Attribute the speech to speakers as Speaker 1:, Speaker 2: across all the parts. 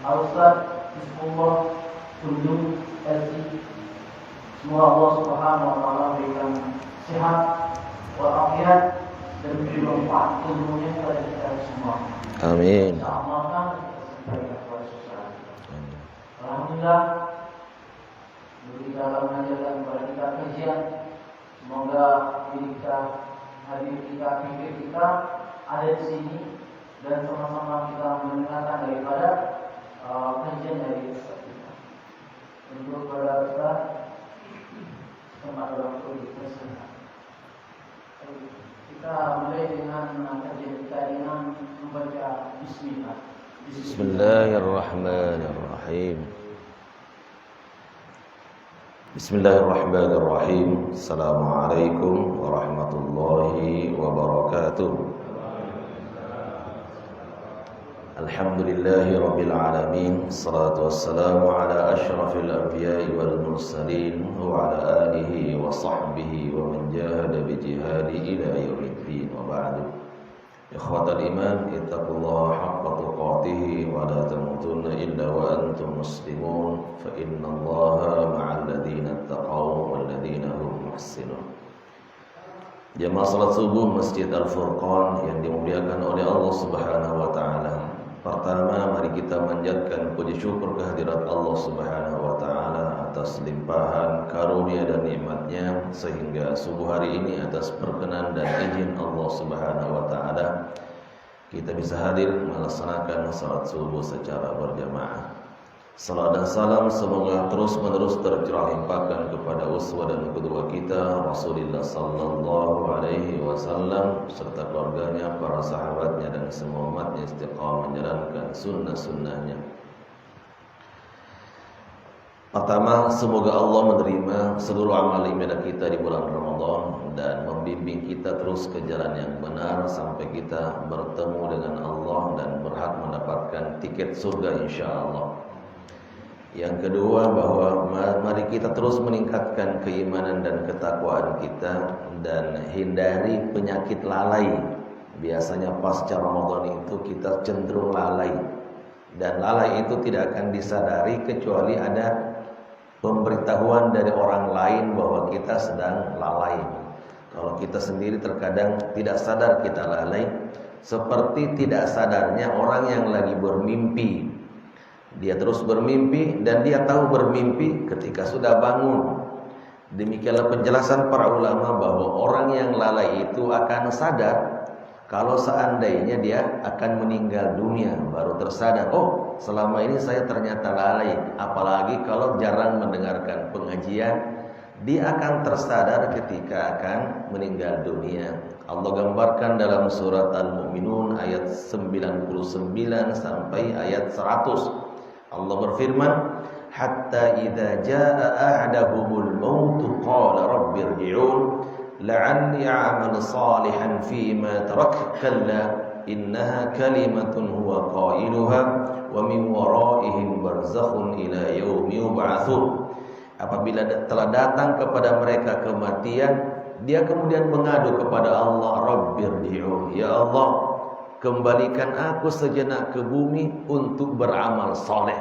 Speaker 1: Al-Ustaz Bismillah Tunjung LC. Semoga Allah Subhanahu wa taala berikan sehat walafiat dan memberi manfaat ilmunya kepada kita semua.
Speaker 2: Amin.
Speaker 1: Kita amalkan sebagai akhlak sosial. Alhamdulillah, beri dalam mengajarkan kepada kita kajian. Semoga kita hadir kita, pikir kita ada di sini dan sama-sama kita mendengarkan daripada kajian dari Ustaz kita. Untuk pada Ustaz tempat waktu dipersilakan. Kita mulai dengan kajian kita dengan membaca Bismillah.
Speaker 2: Bismillahirrahmanirrahim. Bismillahirrahmanirrahim. Assalamualaikum warahmatullahi wabarakatuh. Alhamdulillahi rabbil alamin. Salatu wassalamu ala asyrafil anbiya'i wal mursalin wa ala alihi wa sahbihi wa man jahada bi jihadi ila yaumiddin wa ba'du. Ikhwatal iman, ittaqullaha haqqa tuqatih wa la tamutunna illa wa antum muslimun fa innallaha ma'al ladzina ittaqaw wal ladzina hum muhsinun. Jamaah salat subuh Masjid Al-Furqan yang dimuliakan oleh Allah Subhanahu wa taala. Pertama, mari kita manjatkan puji syukur kehadirat Allah Subhanahu wa taala atas limpahan karunia dan nikmatnya sehingga subuh hari ini atas perkenan dan izin Allah Subhanahu wa taala kita bisa hadir melaksanakan salat subuh secara berjamaah. Salam dan salam semoga terus-menerus tercurah limpahkan kepada uswah dan qudwah kita Rasulullah sallallahu alaihi wasallam serta keluarganya, para sahabatnya dan semua umatnya istiqamah menjalankan sunnah-sunnahnya. Pertama, semoga Allah menerima seluruh amal ibadah kita di bulan Ramadan dan membimbing kita terus ke jalan yang benar sampai kita bertemu dengan Allah dan berhak mendapatkan tiket surga insyaallah. Yang kedua, bahwa mari kita terus meningkatkan keimanan dan ketakwaan kita dan hindari penyakit lalai. Biasanya pasca Ramadan itu kita cenderung lalai, dan lalai itu tidak akan disadari kecuali ada pemberitahuan dari orang lain bahwa kita sedang lalai. Kalau kita sendiri terkadang tidak sadar kita lalai, seperti tidak sadarnya orang yang lagi bermimpi. Dia terus bermimpi dan dia tahu bermimpi ketika sudah bangun. Demikianlah penjelasan para ulama bahwa orang yang lalai itu akan sadar kalau seandainya dia akan meninggal dunia, baru tersadar, oh selama ini saya ternyata lalai. Apalagi kalau jarang mendengarkan pengajian, dia akan tersadar ketika akan meninggal dunia. Allah gambarkan dalam surat Al-Mu'minun ayat 99 sampai ayat 100. Allah berfirman, hatta idza jaa ahadahumul maut qala rabbi irji'un la'anni a'mal salihan fima tarak kalla innaha kalimatun huwa qailuha wa min waraihim barzakhun ila yaumi yub'atsun. Apabila telah datang kepada mereka kematian, dia kemudian mengadu kepada Allah, rabbi irji'un, ya Allah, kembalikan aku sejenak ke bumi untuk beramal soleh.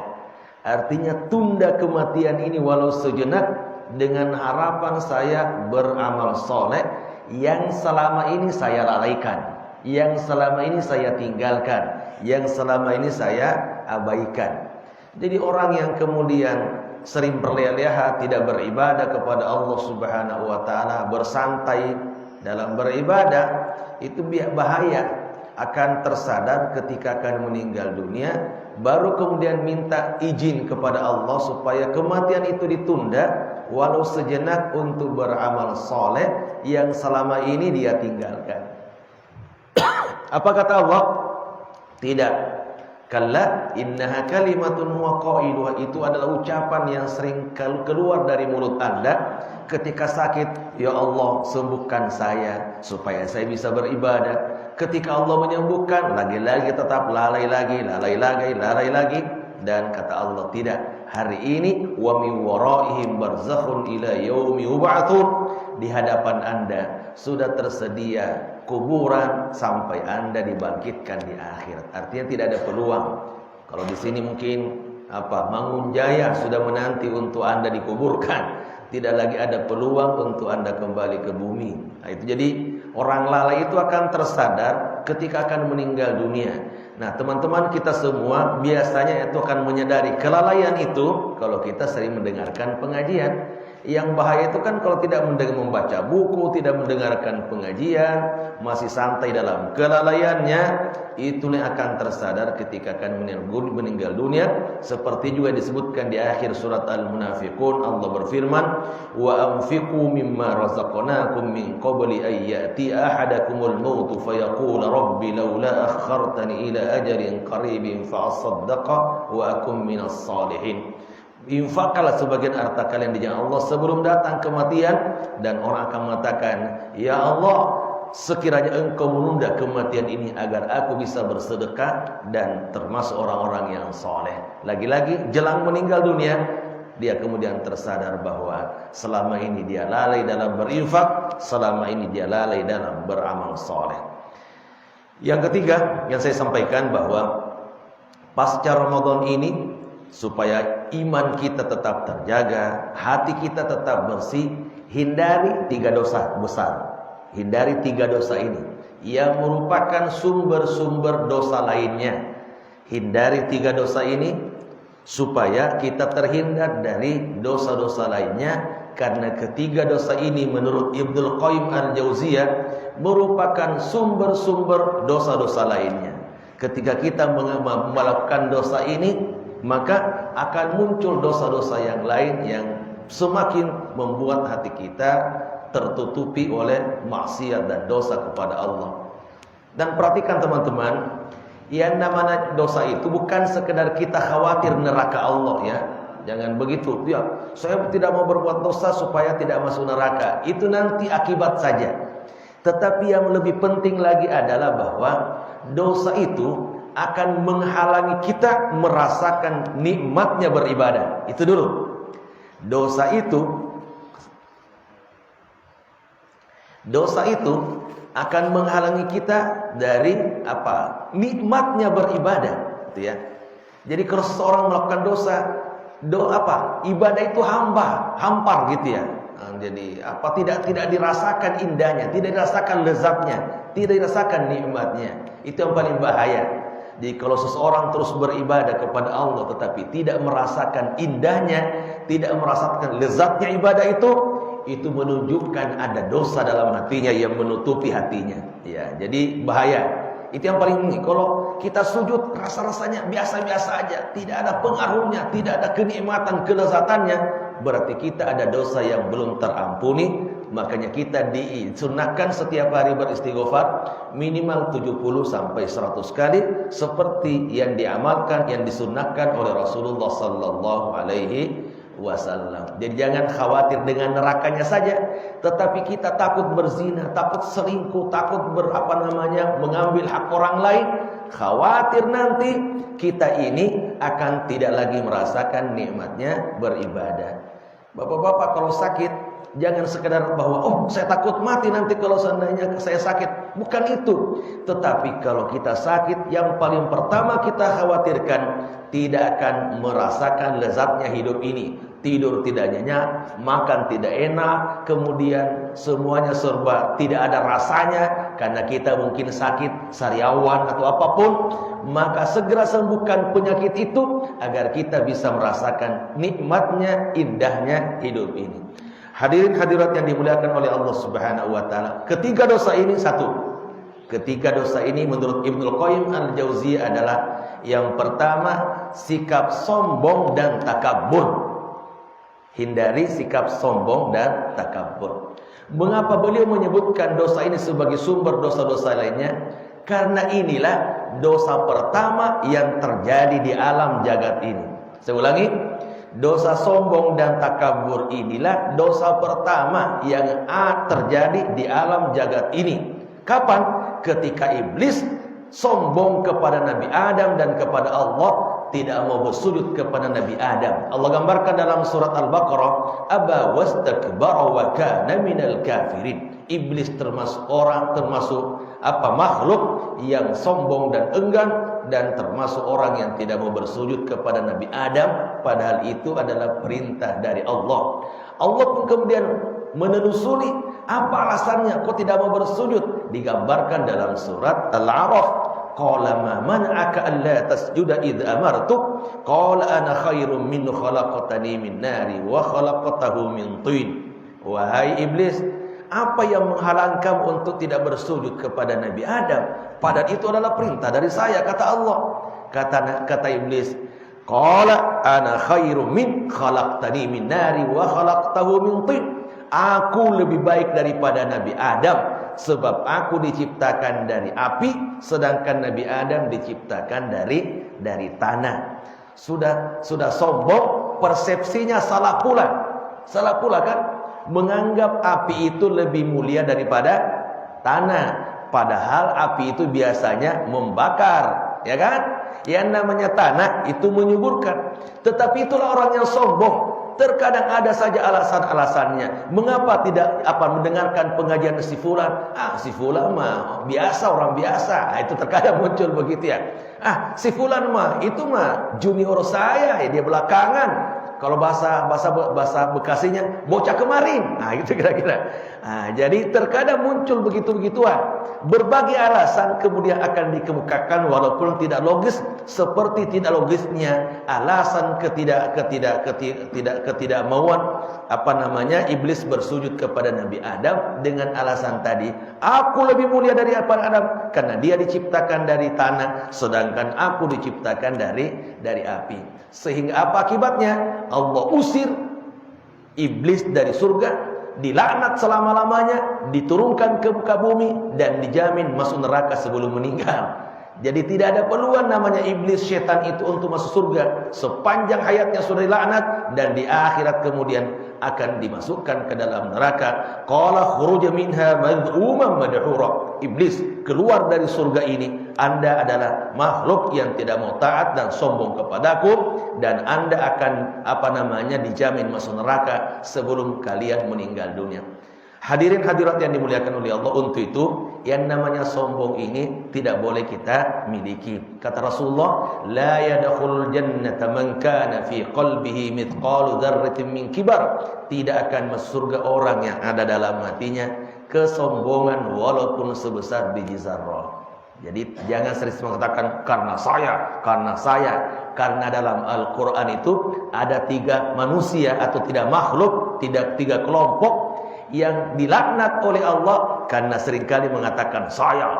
Speaker 2: Artinya tunda kematian ini walau sejenak dengan harapan saya beramal soleh yang selama ini saya lalaikan, yang selama ini saya tinggalkan, yang selama ini saya abaikan. Jadi orang yang kemudian sering berleha-leha, tidak beribadah kepada Allah Subhanahu wa taala, bersantai dalam beribadah, itu bahaya. Akan tersadar ketika akan meninggal dunia, baru kemudian minta izin kepada Allah supaya kematian itu ditunda walau sejenak untuk beramal soleh yang selama ini dia tinggalkan. Apa kata Allah? Tidak. Kalla innaha kalimatun huwa qailuha, itu adalah ucapan yang sering keluar dari mulut Anda ketika sakit. Ya Allah, sembuhkan saya supaya saya bisa beribadah. Ketika Allah menyembuhkan, lagi-lagi tetap lalai lagi. Dan kata Allah, tidak. Hari ini wa min waraihim barzakhun ila yaumi yub'atsun. Di hadapan Anda sudah tersedia kuburan sampai Anda dibangkitkan di akhirat. Artinya tidak ada peluang Kalau di sini mungkin Mangunjaya sudah menanti untuk Anda dikuburkan. Tidak lagi ada peluang untuk Anda kembali ke bumi. Nah, itu jadi orang lalai itu akan tersadar ketika akan meninggal dunia. Nah, teman-teman kita semua biasanya itu akan menyadari kelalaian itu kalau kita sering mendengarkan pengajian. Yang bahaya itu kan kalau tidak membaca buku, tidak mendengarkan pengajian, masih santai dalam kelalaiannya, itulah yang akan tersadar ketika akan meninggal dunia. Seperti juga disebutkan di akhir surat Al-Munafiqun, Allah berfirman, "Wa anfiqu mimma razaqnakum min qabli an ya'tiya ahadakumul mautu fayaqula rabbi laula akhartani ila ajalin qaribin fa asaddaqa wa akum minas salihin." Infaklah sebagian harta kalian di jalan Allah sebelum datang kematian, dan orang akan mengatakan, "Ya Allah, sekiranya Engkau menunda kematian ini agar aku bisa bersedekah dan termasuk orang-orang yang soleh." Lagi-lagi jelang meninggal dunia, dia kemudian tersadar bahwa selama ini dia lalai dalam berinfak, selama ini dia lalai dalam beramal soleh. Yang ketiga yang saya sampaikan bahwa pasca Ramadan ini, supaya iman kita tetap terjaga, hati kita tetap bersih, hindari 3 dosa besar. Hindari 3 dosa ini yang merupakan sumber-sumber dosa lainnya. Hindari 3 dosa ini supaya kita terhindar dari dosa-dosa lainnya, karena ketiga dosa ini menurut Ibnu Qayyim Al-Jauziyah merupakan sumber-sumber dosa-dosa lainnya. Ketika kita melakukan dosa ini, maka akan muncul dosa-dosa yang lain yang semakin membuat hati kita tertutupi oleh maksiat dan dosa kepada Allah. Dan perhatikan teman-teman, yang namanya dosa itu bukan sekedar kita khawatir neraka Allah ya. Jangan begitu. Ya, saya tidak mau berbuat dosa supaya tidak masuk neraka. Itu nanti akibat saja. Tetapi yang lebih penting lagi adalah bahwa dosa itu akan menghalangi kita merasakan nikmatnya beribadah. Itu dulu. Dosa itu akan menghalangi kita dari nikmatnya beribadah, gitu ya. Jadi kalau seseorang melakukan dosa, ibadah itu hampar gitu ya. Jadi tidak dirasakan indahnya, tidak dirasakan lezatnya, tidak dirasakan nikmatnya. Itu yang paling bahaya. Jadi kalau seseorang terus beribadah kepada Allah tetapi tidak merasakan indahnya, tidak merasakan lezatnya ibadah itu menunjukkan ada dosa dalam hatinya yang menutupi hatinya. Ya, jadi bahaya. Itu yang paling penting. Kalau kita sujud rasa-rasanya biasa-biasa aja, tidak ada pengaruhnya, tidak ada kenikmatan, kelezatannya, berarti kita ada dosa yang belum terampuni. Makanya kita disunahkan setiap hari beristighfar minimal 70 sampai 100 kali seperti yang diamalkan, yang disunnahkan oleh Rasulullah sallallahu alaihi wasallam. Jadi jangan khawatir dengan nerakanya saja, tetapi kita takut berzina, takut selingkuh, takut mengambil hak orang lain, khawatir nanti kita ini akan tidak lagi merasakan nikmatnya beribadah. Bapak-bapak kalau sakit, jangan sekedar bahwa saya takut mati nanti kalau seandainya saya sakit. Bukan itu. Tetapi kalau kita sakit, yang paling pertama kita khawatirkan tidak akan merasakan lezatnya hidup ini. Tidur tidak nyenyak, makan tidak enak, kemudian semuanya serba tidak ada rasanya karena kita mungkin sakit sariawan atau apapun. Maka segera sembuhkan penyakit itu agar kita bisa merasakan nikmatnya, indahnya hidup ini. Hadirin hadirat yang dimuliakan oleh Allah Subhanahu wa taala. Ketiga dosa ini Ketiga dosa ini menurut Ibnu Qayyim Al-Jauziyah adalah yang pertama sikap sombong dan takabur. Hindari sikap sombong dan takabur. Mengapa beliau menyebutkan dosa ini sebagai sumber dosa-dosa lainnya? Karena inilah dosa pertama yang terjadi di alam jagat ini. Saya ulangi, dosa sombong dan takabur inilah dosa pertama yang terjadi di alam jagat ini. Kapan? Ketika iblis sombong kepada Nabi Adam dan kepada Allah, tidak mau bersujud kepada Nabi Adam. Allah gambarkan dalam surat Al-Baqarah, aba wastakbara wa kana minal kafirin. Iblis termasuk makhluk yang sombong dan enggan dan termasuk orang yang tidak mau bersujud kepada Nabi Adam, padahal itu adalah perintah dari Allah. Allah pun kemudian menelusuri apa alasannya kok tidak mau bersujud, digambarkan dalam surat Al-A'raf. Qala ma man'aka alla tasjuda idh amartuk qala ana khairum minhu khalaqtani min nari wa khalaqtahu min tin. Wahai iblis, apa yang menghalangkan untuk tidak bersujud kepada Nabi Adam? Padahal itu adalah perintah dari saya, kata Allah. Kata iblis, qala ana khairum min khalaqtani min nari wa khalaqtahu min tin. Aku lebih baik daripada Nabi Adam, sebab aku diciptakan dari api, sedangkan Nabi Adam diciptakan dari tanah. Sudah sombong, persepsinya salah pula kan? Menganggap api itu lebih mulia daripada tanah, padahal api itu biasanya membakar, ya kan? Yang namanya tanah itu menyuburkan. Tetapi itulah orang yang sombong. Terkadang ada saja alasan-alasannya. Mengapa tidak mendengarkan pengajian si fulan? Si fulan mah biasa, orang biasa. Itu terkadang muncul begitu ya. Si fulan mah itu mah junior saya, ya dia belakangan. Kalau bahasa Bekasinya bocah kemarin. Itu kira-kira. Jadi terkadang muncul begitu-begituan. Berbagai alasan kemudian akan dikemukakan walaupun tidak logis, seperti tidak logisnya alasan ketidakmauan iblis bersujud kepada Nabi Adam dengan alasan tadi, aku lebih mulia daripada Adam karena dia diciptakan dari tanah sedangkan aku diciptakan dari api. Sehingga apa akibatnya? Allah usir iblis dari surga, dilaknat selama-lamanya, diturunkan ke muka bumi dan dijamin masuk neraka sebelum meninggal. Jadi tidak ada peluang namanya iblis, setan itu untuk masuk surga. Sepanjang hayatnya sudah dilaknat dan di akhirat kemudian akan dimasukkan ke dalam neraka. Qala khuruj minha mad'uman madhura. Iblis, keluar dari surga ini. Anda adalah makhluk yang tidak mau taat dan sombong kepadaku, dan Anda akan dijamin masuk neraka sebelum kalian meninggal dunia. Hadirin hadirat yang dimuliakan oleh Allah, untuk itu yang namanya sombong ini tidak boleh kita miliki. Kata Rasulullah, la yadkhulul jannata man kana fi qalbihi mithqalu dzarratin min kibar. Tidak akan masuk surga orang yang ada dalam hatinya kesombongan walaupun sebesar biji zarrah. Jadi jangan sering mengatakan karena saya. Karena dalam Al-Quran itu ada 3 manusia atau tidak makhluk, tidak 3 kelompok yang dilaknat oleh Allah karena seringkali mengatakan saya.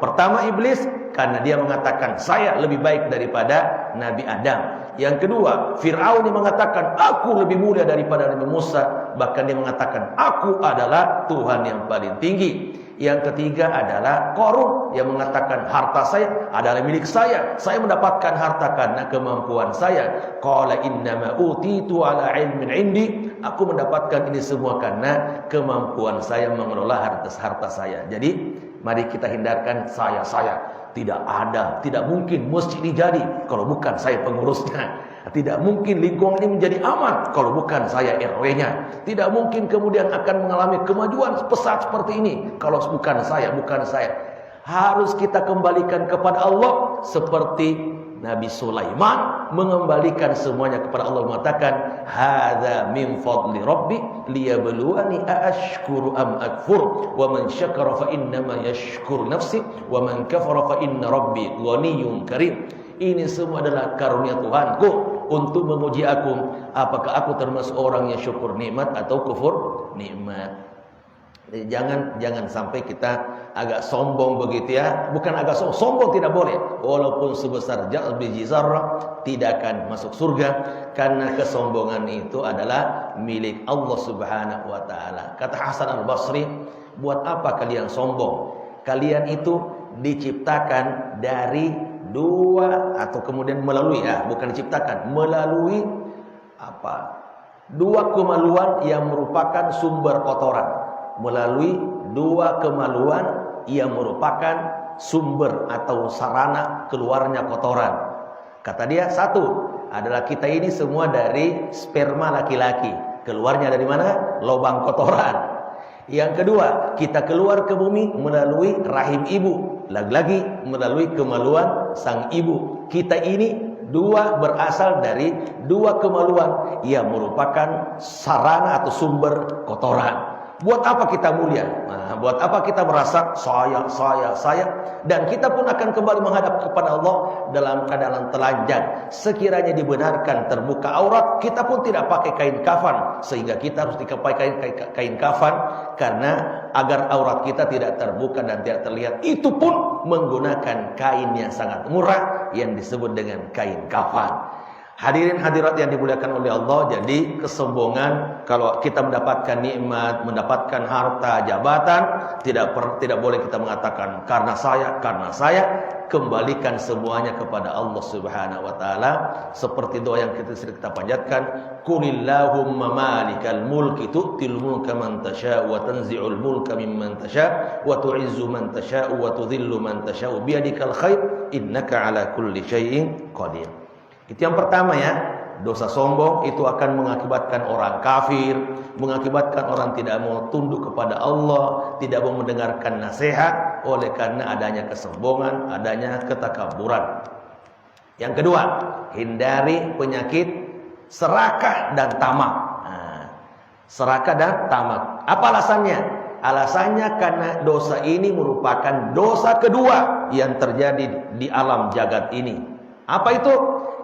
Speaker 2: Pertama iblis, karena dia mengatakan saya lebih baik daripada Nabi Adam. Yang kedua, Fir'aun yang mengatakan aku lebih mulia daripada Nabi Musa, bahkan dia mengatakan aku adalah Tuhan yang paling tinggi. Yang ketiga adalah Qarun yang mengatakan harta saya adalah milik saya mendapatkan harta karena kemampuan saya. Qala innama utitu ala ilmin indi. Aku mendapatkan ini semua karena kemampuan saya mengelola harta saya. Jadi mari kita hindarkan saya. Tidak mungkin masjid ini jadi kalau bukan saya pengurusnya. Tidak mungkin lingkungan ini menjadi aman kalau bukan saya RW-nya. Tidak mungkin kemudian akan mengalami kemajuan pesat seperti ini kalau bukan saya. Harus kita kembalikan kepada Allah seperti Nabi Sulaiman mengembalikan semuanya kepada Allah, mengatakan hadza min fadli rabbi liyabluwani aashkuru am akfur wa man syakara fa innama yashkuru nafsi wa man kafara fa inna rabbi ghaniyyun karim. Ini semua adalah karunia Tuhanku untuk menguji aku, apakah aku termasuk orang yang syukur nikmat atau kufur nikmat. Jadi jangan sampai kita agak sombong begitu ya. Bukan agak sombong tidak boleh. Walaupun sebesar biji zarrah tidak akan masuk surga, karena kesombongan itu adalah milik Allah Subhanahu wa taala. Kata Hasan Al-Basri, buat apa kalian sombong? Kalian itu diciptakan dari 2 atau kemudian melalui melalui 2 kemaluan yang merupakan sumber kotoran. Melalui 2 kemaluan yang merupakan sumber atau sarana keluarnya kotoran. Kata dia, 1 adalah kita ini semua dari sperma laki-laki. Keluarnya dari mana? Lubang kotoran. Yang kedua, kita keluar ke bumi melalui rahim ibu. lagi-lagi melalui kemaluan sang ibu. Kita ini berasal dari dua kemaluan yang merupakan sarana atau sumber kotoran. Buat apa kita mulia? Buat apa kita merasa saya? Dan kita pun akan kembali menghadap kepada Allah dalam keadaan telanjang. Sekiranya dibenarkan terbuka aurat, kita pun tidak pakai kain kafan, sehingga kita harus pakai kain kafan karena agar aurat kita tidak terbuka dan tidak terlihat. Itu pun menggunakan kain yang sangat murah yang disebut dengan kain kafan. Hadirin hadirat yang dimuliakan oleh Allah, jadi kesombongan kalau kita mendapatkan nikmat, mendapatkan harta, jabatan, tidak boleh kita mengatakan karena saya, kembalikan semuanya kepada Allah Subhanahu wa taala seperti doa yang kita panjatkan, qulillahumma malikal mulki tu'til mulka man tasha' wa tanzi'ul mulka mimman tasha' wa tu'izzu man tasha' wa tudhillu man tasha' biyadikal khair innaka ala kulli syai'in qadir. Itu yang pertama ya. Dosa sombong itu akan mengakibatkan orang kafir, mengakibatkan orang tidak mau tunduk kepada Allah, tidak mau mendengarkan nasihat oleh karena adanya kesombongan, adanya ketakaburan. Yang kedua, hindari penyakit serakah dan tamak. Serakah dan tamak. Apa alasannya? Alasannya karena dosa ini merupakan dosa kedua yang terjadi di alam jagat ini. Apa itu?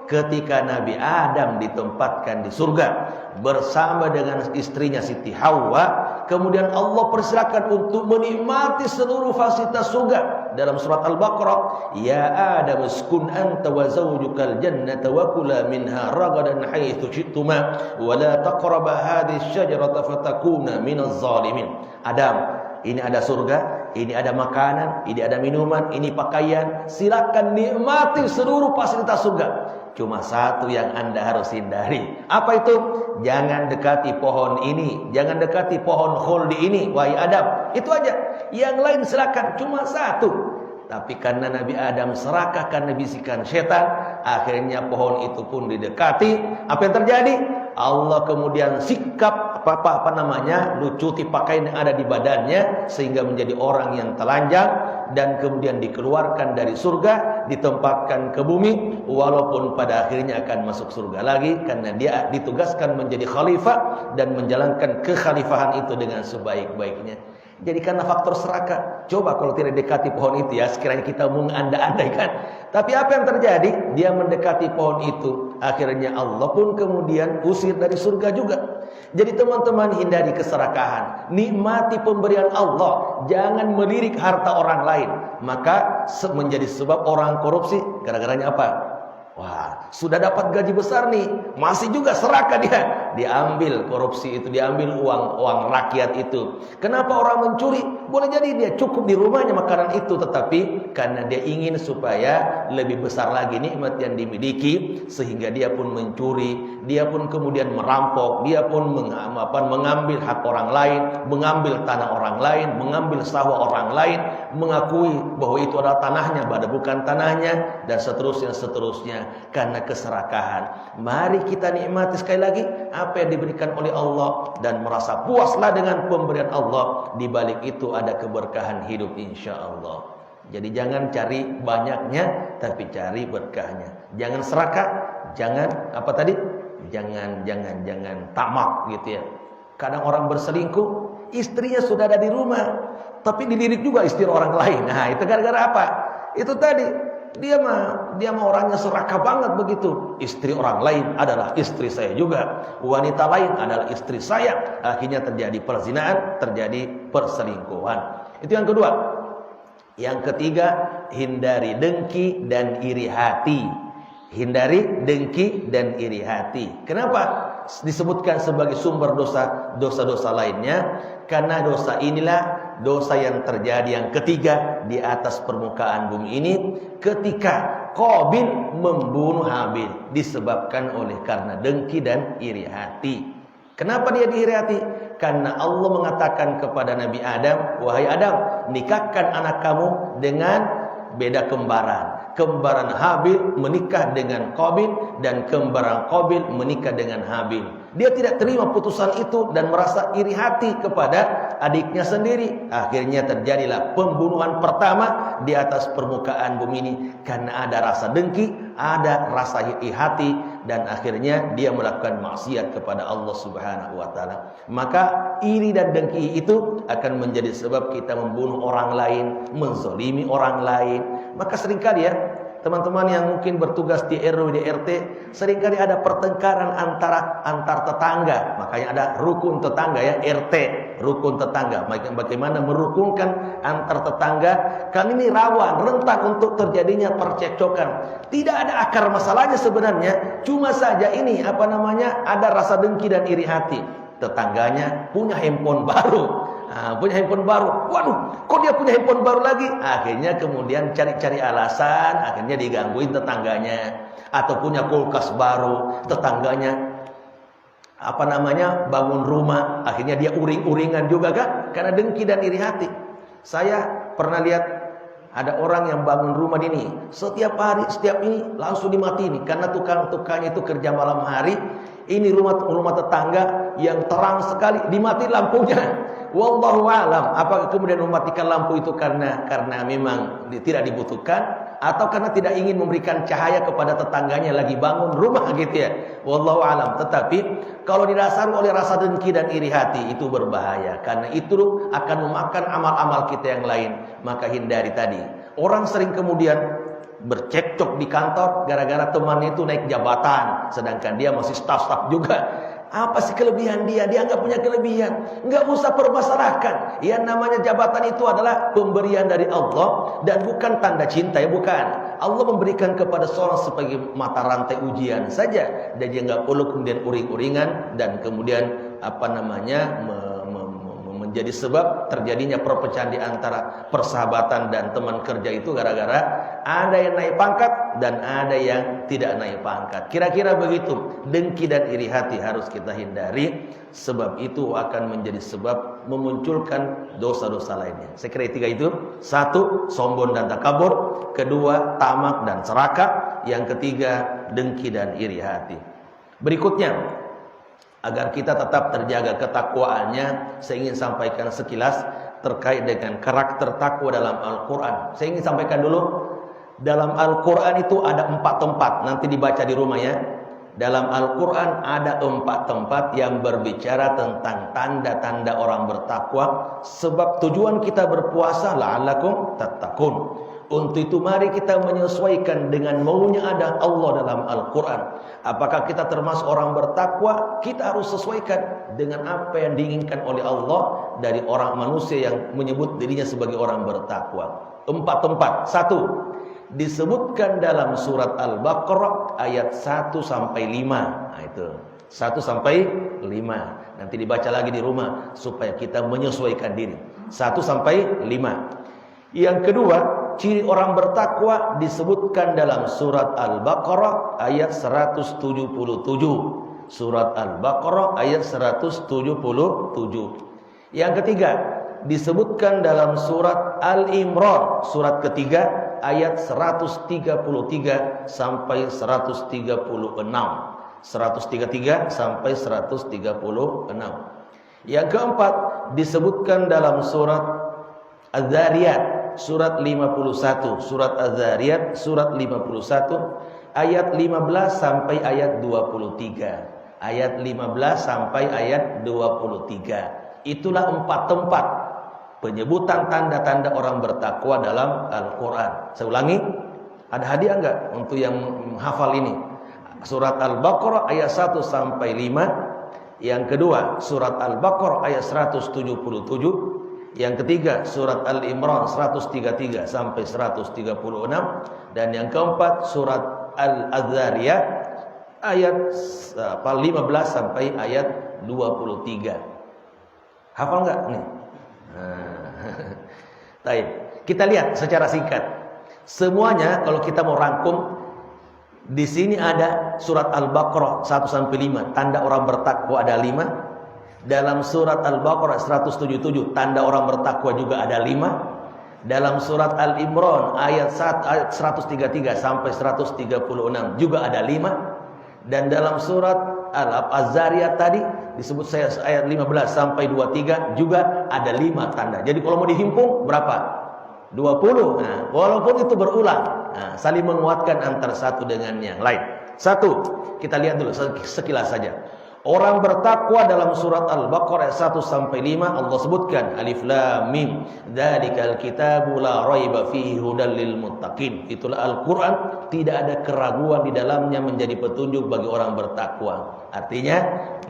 Speaker 2: Ketika Nabi Adam ditempatkan di surga bersama dengan istrinya Siti Hawa, kemudian Allah persilakan untuk menikmati seluruh fasilitas surga. Dalam surat Al-Baqarah, ya Adam uskun anta wa zawjukal jannata wa kula minha ragadan haitsu syi'tuma wa la taqraba hadhihi asy-syajarata fatakuna minaz zalimin. Adam, ini ada surga, ini ada makanan, ini ada minuman, ini pakaian. Silakan nikmati seluruh fasilitas surga. Cuma satu yang Anda harus hindari. Apa itu? Jangan dekati pohon ini, jangan dekati pohon khuldi ini, wahai Adam. Itu aja. Yang lain silakan, cuma satu. Tapi karena Nabi Adam serakah karena bisikan setan, akhirnya pohon itu pun didekati. Apa yang terjadi? Allah kemudian sikap lucuti pakaian yang ada di badannya sehingga menjadi orang yang telanjang dan kemudian dikeluarkan dari surga, ditempatkan ke bumi, walaupun pada akhirnya akan masuk surga lagi karena dia ditugaskan menjadi khalifah dan menjalankan kekhalifahan itu dengan sebaik-baiknya. Jadi karena faktor serakah, coba kalau tidak dekati pohon itu ya, sekiranya kita mengandai-andaikan. Tapi apa yang terjadi? Dia mendekati pohon itu, akhirnya Allah pun kemudian usir dari surga juga. Jadi teman-teman, hindari keserakahan, nikmati pemberian Allah, jangan melirik harta orang lain. Maka menjadi sebab orang korupsi, gara-garanya apa? Wah, sudah dapat gaji besar nih, masih juga serakah dia. Diambil korupsi itu, diambil uang rakyat itu. Kenapa orang mencuri? Boleh jadi dia cukup di rumahnya makanan itu, tetapi karena dia ingin supaya lebih besar lagi nikmat yang dimiliki, sehingga dia pun mencuri, dia pun kemudian merampok, dia pun mengambil hak orang lain, mengambil tanah orang lain, mengambil sawah orang lain, mengakui bahwa itu adalah tanahnya, padahal bukan tanahnya, dan seterusnya. Karena keserakahan. Mari kita nikmati sekali lagi apa yang diberikan oleh Allah dan merasa puaslah dengan pemberian Allah. Di balik itu ada keberkahan hidup insyaallah. Jadi jangan cari banyaknya, tapi cari berkahnya. Jangan serakah, jangan jangan tamak gitu ya. Kadang orang berselingkuh, istrinya sudah ada di rumah, tapi dilirik juga istri orang lain. Nah, itu gara-gara apa? Itu tadi. Dia mah orangnya serakah banget begitu. Istri orang lain adalah istri saya juga. Wanita lain adalah istri saya. Akhirnya terjadi perzinaan, terjadi perselingkuhan. Itu yang kedua. Yang ketiga, hindari dengki dan iri hati. Hindari dengki dan iri hati. Kenapa disebutkan sebagai sumber dosa-dosa lainnya? Karena dosa inilah dosa yang terjadi yang ketiga di atas permukaan bumi ini ketika Qabil membunuh Habil, disebabkan oleh karena dengki dan iri hati. Kenapa dia iri hati? Karena Allah mengatakan kepada Nabi Adam, wahai Adam, nikahkan anak kamu dengan beda kembaran. Kembaran Habil menikah dengan Qabil dan kembaran Qabil menikah dengan Habil. Dia tidak terima putusan itu dan merasa iri hati kepada adiknya sendiri. Akhirnya terjadilah pembunuhan pertama di atas permukaan bumi ini karena ada rasa dengki, ada rasa iri hati, dan akhirnya dia melakukan maksiat kepada Allah Subhanahu wa taala. Maka iri dan dengki itu akan menjadi sebab kita membunuh orang lain, menzalimi orang lain. Maka seringkali ya, teman-teman yang mungkin bertugas di RW, di RT, seringkali ada pertengkaran antar tetangga. Makanya ada rukun tetangga ya, RT, rukun tetangga. Bagaimana merukunkan antar tetangga. Kami ini rawan, rentan untuk terjadinya percekcokan. Tidak ada akar masalahnya sebenarnya, cuma saja ini ada rasa dengki dan iri hati. Tetangganya punya handphone baru. Punya handphone baru. Waduh, kok dia punya handphone baru lagi? Akhirnya kemudian cari-cari alasan, akhirnya digangguin tetangganya. Atau punya kulkas baru, tetangganya bangun rumah, akhirnya dia uring-uringan juga kan? Karena dengki dan iri hati. Saya pernah lihat ada orang yang bangun rumah ini, setiap hari, setiap ini langsung dimatiin karena tukang-tukangnya itu kerja malam hari. Ini rumah tetangga yang terang sekali, dimatiin lampunya. Wallahu alam, apakah kemudian mematikan lampu itu karena memang tidak dibutuhkan, atau karena tidak ingin memberikan cahaya kepada tetangganya lagi bangun rumah gitu ya. Wallahu alam. Tetapi kalau didasari oleh rasa dengki dan iri hati, itu berbahaya, karena itu akan memakan amal-amal kita yang lain. Maka hindari tadi. Orang sering kemudian bercekcok di kantor gara-gara temannya itu naik jabatan, sedangkan dia masih staf-staf juga. Apa sih kelebihan dia? Dia nggak punya kelebihan. Nggak usah permasalahkan. Yang namanya jabatan itu adalah pemberian dari Allah dan bukan tanda cinta ya, bukan. Allah memberikan kepada seorang sebagai mata rantai ujian saja, dan dia nggak perlu kemudian uring-uringan dan kemudian menjadi sebab terjadinya perpecahan di antara persahabatan dan teman kerja itu gara-gara ada yang naik pangkat dan ada yang tidak naik pangkat. Kira-kira begitu. Dengki dan iri hati harus kita hindari, sebab itu akan menjadi sebab memunculkan dosa-dosa lainnya. Saya kira tiga itu. Satu, sombong dan takabur. Kedua, tamak dan serakah. Yang ketiga, dengki dan iri hati. Berikutnya, agar kita tetap terjaga ketakwaannya, saya ingin sampaikan sekilas terkait dengan karakter takwa dalam Al-Quran. Saya ingin sampaikan dulu, dalam Al-Quran itu ada 4 tempat, nanti dibaca di rumah ya. Dalam Al-Quran ada 4 tempat yang berbicara tentang tanda-tanda orang bertakwa. Sebab tujuan kita berpuasa la'allakum tattaqun. Untuk itu mari kita menyesuaikan dengan maunya ada Allah dalam Al-Quran. Apakah kita termasuk orang bertakwa? Kita harus sesuaikan dengan apa yang diinginkan oleh Allah dari orang manusia yang menyebut dirinya sebagai orang bertakwa. 4 tempat. 1, disebutkan dalam surat Al-Baqarah ayat 1-5. Nah itu 1-5. Nanti dibaca lagi di rumah supaya kita menyesuaikan diri. 1-5. Yang kedua, ciri orang bertakwa disebutkan dalam surat Al-Baqarah ayat 177. Surat Al-Baqarah ayat 177. Yang ketiga, disebutkan dalam surat Al-Imran, surat ketiga ayat 133 sampai 136. 133 sampai 136. Yang keempat, disebutkan dalam surat Az-Zariyat, surat 51. Surat Az-Zariyat, surat 51 ayat 15 sampai ayat 23. Ayat 15 sampai ayat 23. Itulah 4 tempat penyebutan tanda-tanda orang bertakwa dalam Al-Quran. Saya ulangi, ada hadiah enggak untuk yang hafal ini? Surat Al-Baqarah ayat 1 sampai 5. Yang kedua, surat Al-Baqarah ayat 177. Yang ketiga, surat Al-Imran 133 sampai 136. Dan yang keempat, surat Al-Zariyat ayat 15 sampai ayat 23. Hafal enggak nih? Baik, kita lihat secara singkat. Semuanya kalau kita mau rangkum, di sini ada surat Al-Baqarah 1 sampai 5, tanda orang bertakwa ada 5. Dalam surat Al-Baqarah 177, tanda orang bertakwa juga ada 5. Dalam surat Al-Imran ayat 133 sampai 136 juga ada 5. Dan dalam surat Az-Zariyat tadi disebut saya ayat 15 sampai 23 juga ada 5 tanda. Jadi kalau mau dihimpun berapa? 20. Nah, walaupun itu berulang, saling menguatkan antara satu dengan yang lain. Satu, kita lihat dulu sekilas saja. Orang bertakwa dalam surat Al-Baqarah 1 sampai 5 Allah sebutkan Alif Lam Mim dzalikal kitabu la raiba fihi hudal lil muttaqin. Itulah Al-Qur'an, tidak ada keraguan di dalamnya menjadi petunjuk bagi orang bertakwa. Artinya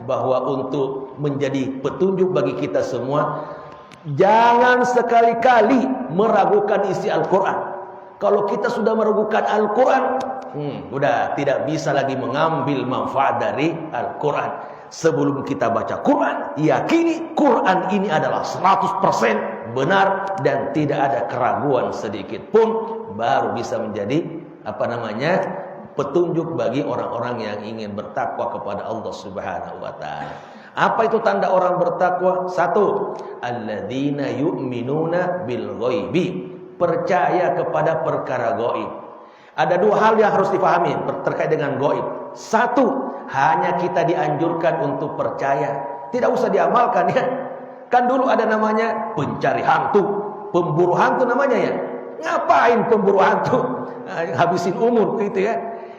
Speaker 2: bahwa untuk menjadi petunjuk bagi kita semua, jangan sekali-kali meragukan isi Al-Qur'an. Kalau kita sudah meragukan Al-Quran, udah tidak bisa lagi mengambil manfaat dari Al-Quran. Sebelum kita baca Quran, yakini Quran ini adalah 100% benar dan tidak ada keraguan sedikit pun, baru bisa menjadi petunjuk bagi orang-orang yang ingin bertakwa kepada Allah Subhanahu wa taala. Apa itu tanda orang bertakwa? Satu, alladzina yu'minuna bil ghaibi, percaya kepada perkara gaib. Ada 2 hal yang harus dipahami terkait dengan gaib. Satu, hanya kita dianjurkan untuk percaya, tidak usah diamalkan ya. Kan dulu ada namanya pencari hantu, pemburu hantu namanya ya. Ngapain pemburu hantu? Habisin umur gitu ya.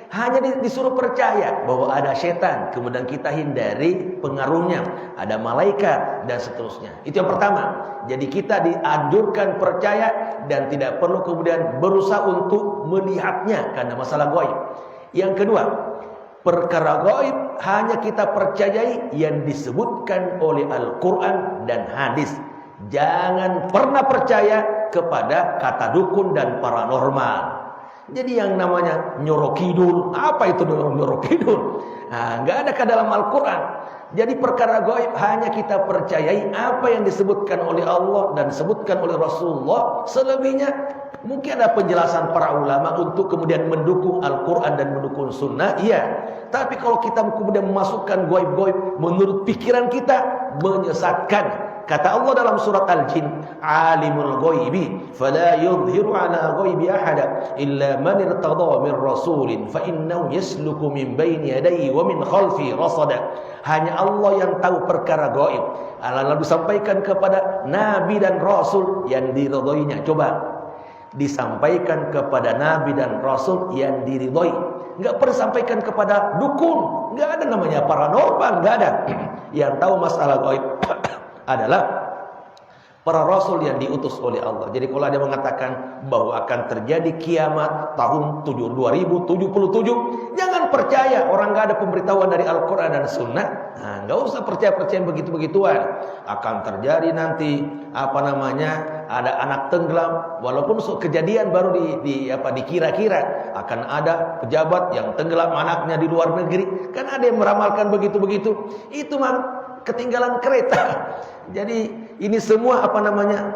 Speaker 2: Hanya disuruh percaya bahwa ada setan, kemudian kita hindari pengaruhnya, ada malaikat dan seterusnya. Itu yang pertama. Jadi kita dianjurkan percaya dan tidak perlu kemudian berusaha untuk melihatnya karena masalah gaib. Yang kedua, perkara gaib hanya kita percayai yang disebutkan oleh Al-Quran dan hadis. Jangan pernah percaya kepada kata dukun dan paranormal. Jadi yang namanya nyorokidul, apa itu nyorokidul? Nggak ada ke dalam Al-Quran. Jadi perkara gaib hanya kita percayai apa yang disebutkan oleh Allah dan disebutkan oleh Rasulullah. Selebihnya mungkin ada penjelasan para ulama untuk kemudian mendukung Al-Quran dan mendukung sunnah, iya. Tapi kalau kita kemudian memasukkan gaib-gaib menurut pikiran kita, menyesatkan. Kata Allah dalam surat Al-Jin, alimul ghaibi fala yudhiru ala ghaibi ahada illa man irtada min rasulin fa innahu yasluku min baini yadayhi wa min khalfi rasada. Hanya Allah yang tahu perkara gaib. Lalu disampaikan kepada nabi dan rasul yang diridhoinya. Coba disampaikan kepada nabi dan rasul yang diridhoi. Enggak pernah sampaikan kepada dukun, enggak ada namanya paranormal, enggak ada. Yang tahu masalah gaib adalah para rasul yang diutus oleh Allah. Jadi kalau ada yang mengatakan bahwa akan terjadi kiamat tahun 2077, jangan percaya. Orang nggak ada pemberitahuan dari Al-Quran dan Sunnah. Nggak usah percaya begitu-begituan. Akan terjadi nanti ada anak tenggelam, walaupun kejadian baru dikira-kira akan ada pejabat yang tenggelam anaknya di luar negeri. Kan ada yang meramalkan begitu-begitu. Itu mah ketinggalan kereta. Jadi ini semua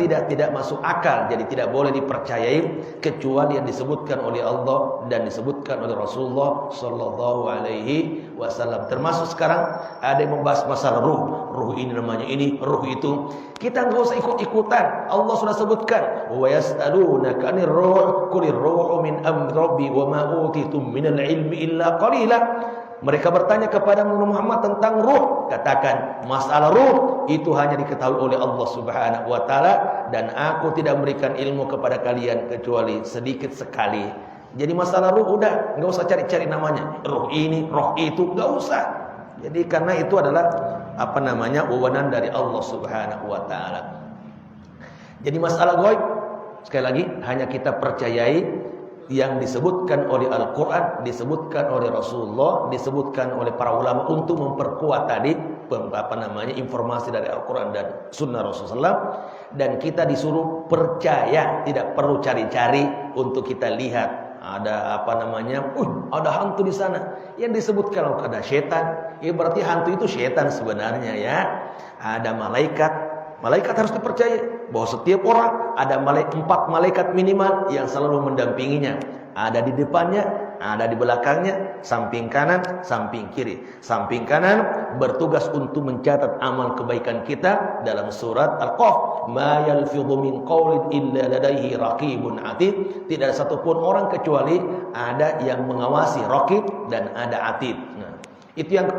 Speaker 2: tidak masuk akal. Jadi tidak boleh dipercayai kecuali yang disebutkan oleh Allah dan disebutkan oleh Rasulullah sallallahu alaihi wasallam. Termasuk sekarang ada yang membahas masalah ruh ini namanya ini, ruh itu. Kita enggak usah ikut-ikutan. Allah sudah sebutkan, wa yas'alunaka 'anir ruh qulir ruhu min amri rabbi wa ma utitum minal ilmi illa qalila. Mereka bertanya kepada Muhammad tentang ruh. Katakan, masalah ruh itu hanya diketahui oleh Allah Subhanahu wa taala dan aku tidak memberikan ilmu kepada kalian kecuali sedikit sekali. Jadi masalah ruh udah enggak usah cari-cari namanya. Ruh ini, roh itu enggak usah. Jadi karena itu adalah wewenang dari Allah Subhanahu wa taala. Jadi masalah gaib sekali lagi hanya kita percayai yang disebutkan oleh Al-Quran, disebutkan oleh Rasulullah, disebutkan oleh para ulama untuk memperkuat tadi informasi dari Al-Quran dan Sunnah Rasulullah. Dan kita disuruh percaya, tidak perlu cari-cari untuk kita lihat ada ada hantu di sana. Yang disebutkan kalau ada setan, ya berarti hantu itu setan sebenarnya ya. Ada malaikat. Malaikat harus dipercaya bahwa setiap orang ada 4 malaikat minimal yang selalu mendampinginya. Ada di depannya, ada di belakangnya, samping kanan, samping kiri. Samping kanan bertugas untuk mencatat amal kebaikan kita dalam surat Al-Qaf. Ma yalfidhu min qawlin illa ladaihi raqibun atid. Tidak ada satupun orang kecuali ada yang mengawasi, raqib dan ada atid. Nah, Itu yang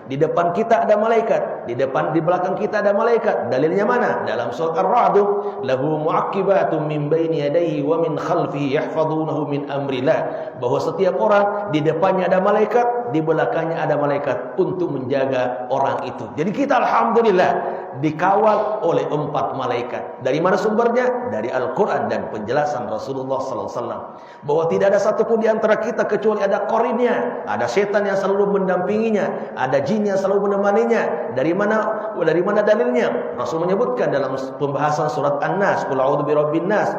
Speaker 2: di depan kita ada malaikat, di belakang kita ada malaikat. Dalilnya mana? Dalam surat Ar-Ra'd, lahu mu'aqibatun min baini yadayhi wa min khalfihi yahfazunahu min amrillah. Bahwa setiap orang di depannya ada malaikat, di belakangnya ada malaikat untuk menjaga orang itu. Jadi kita alhamdulillah dikawal oleh 4 malaikat. Dari mana sumbernya? Dari Al-Quran dan penjelasan Rasulullah SAW. Bahwa tidak ada satupun di antara kita kecuali ada qarinnya, ada setan yang selalu mendampinginya, ada jin yang selalu menemaninya. Dari mana dalilnya? Rasul menyebutkan dalam pembahasan surat An-Nas, qul a'udzu birabbin nas,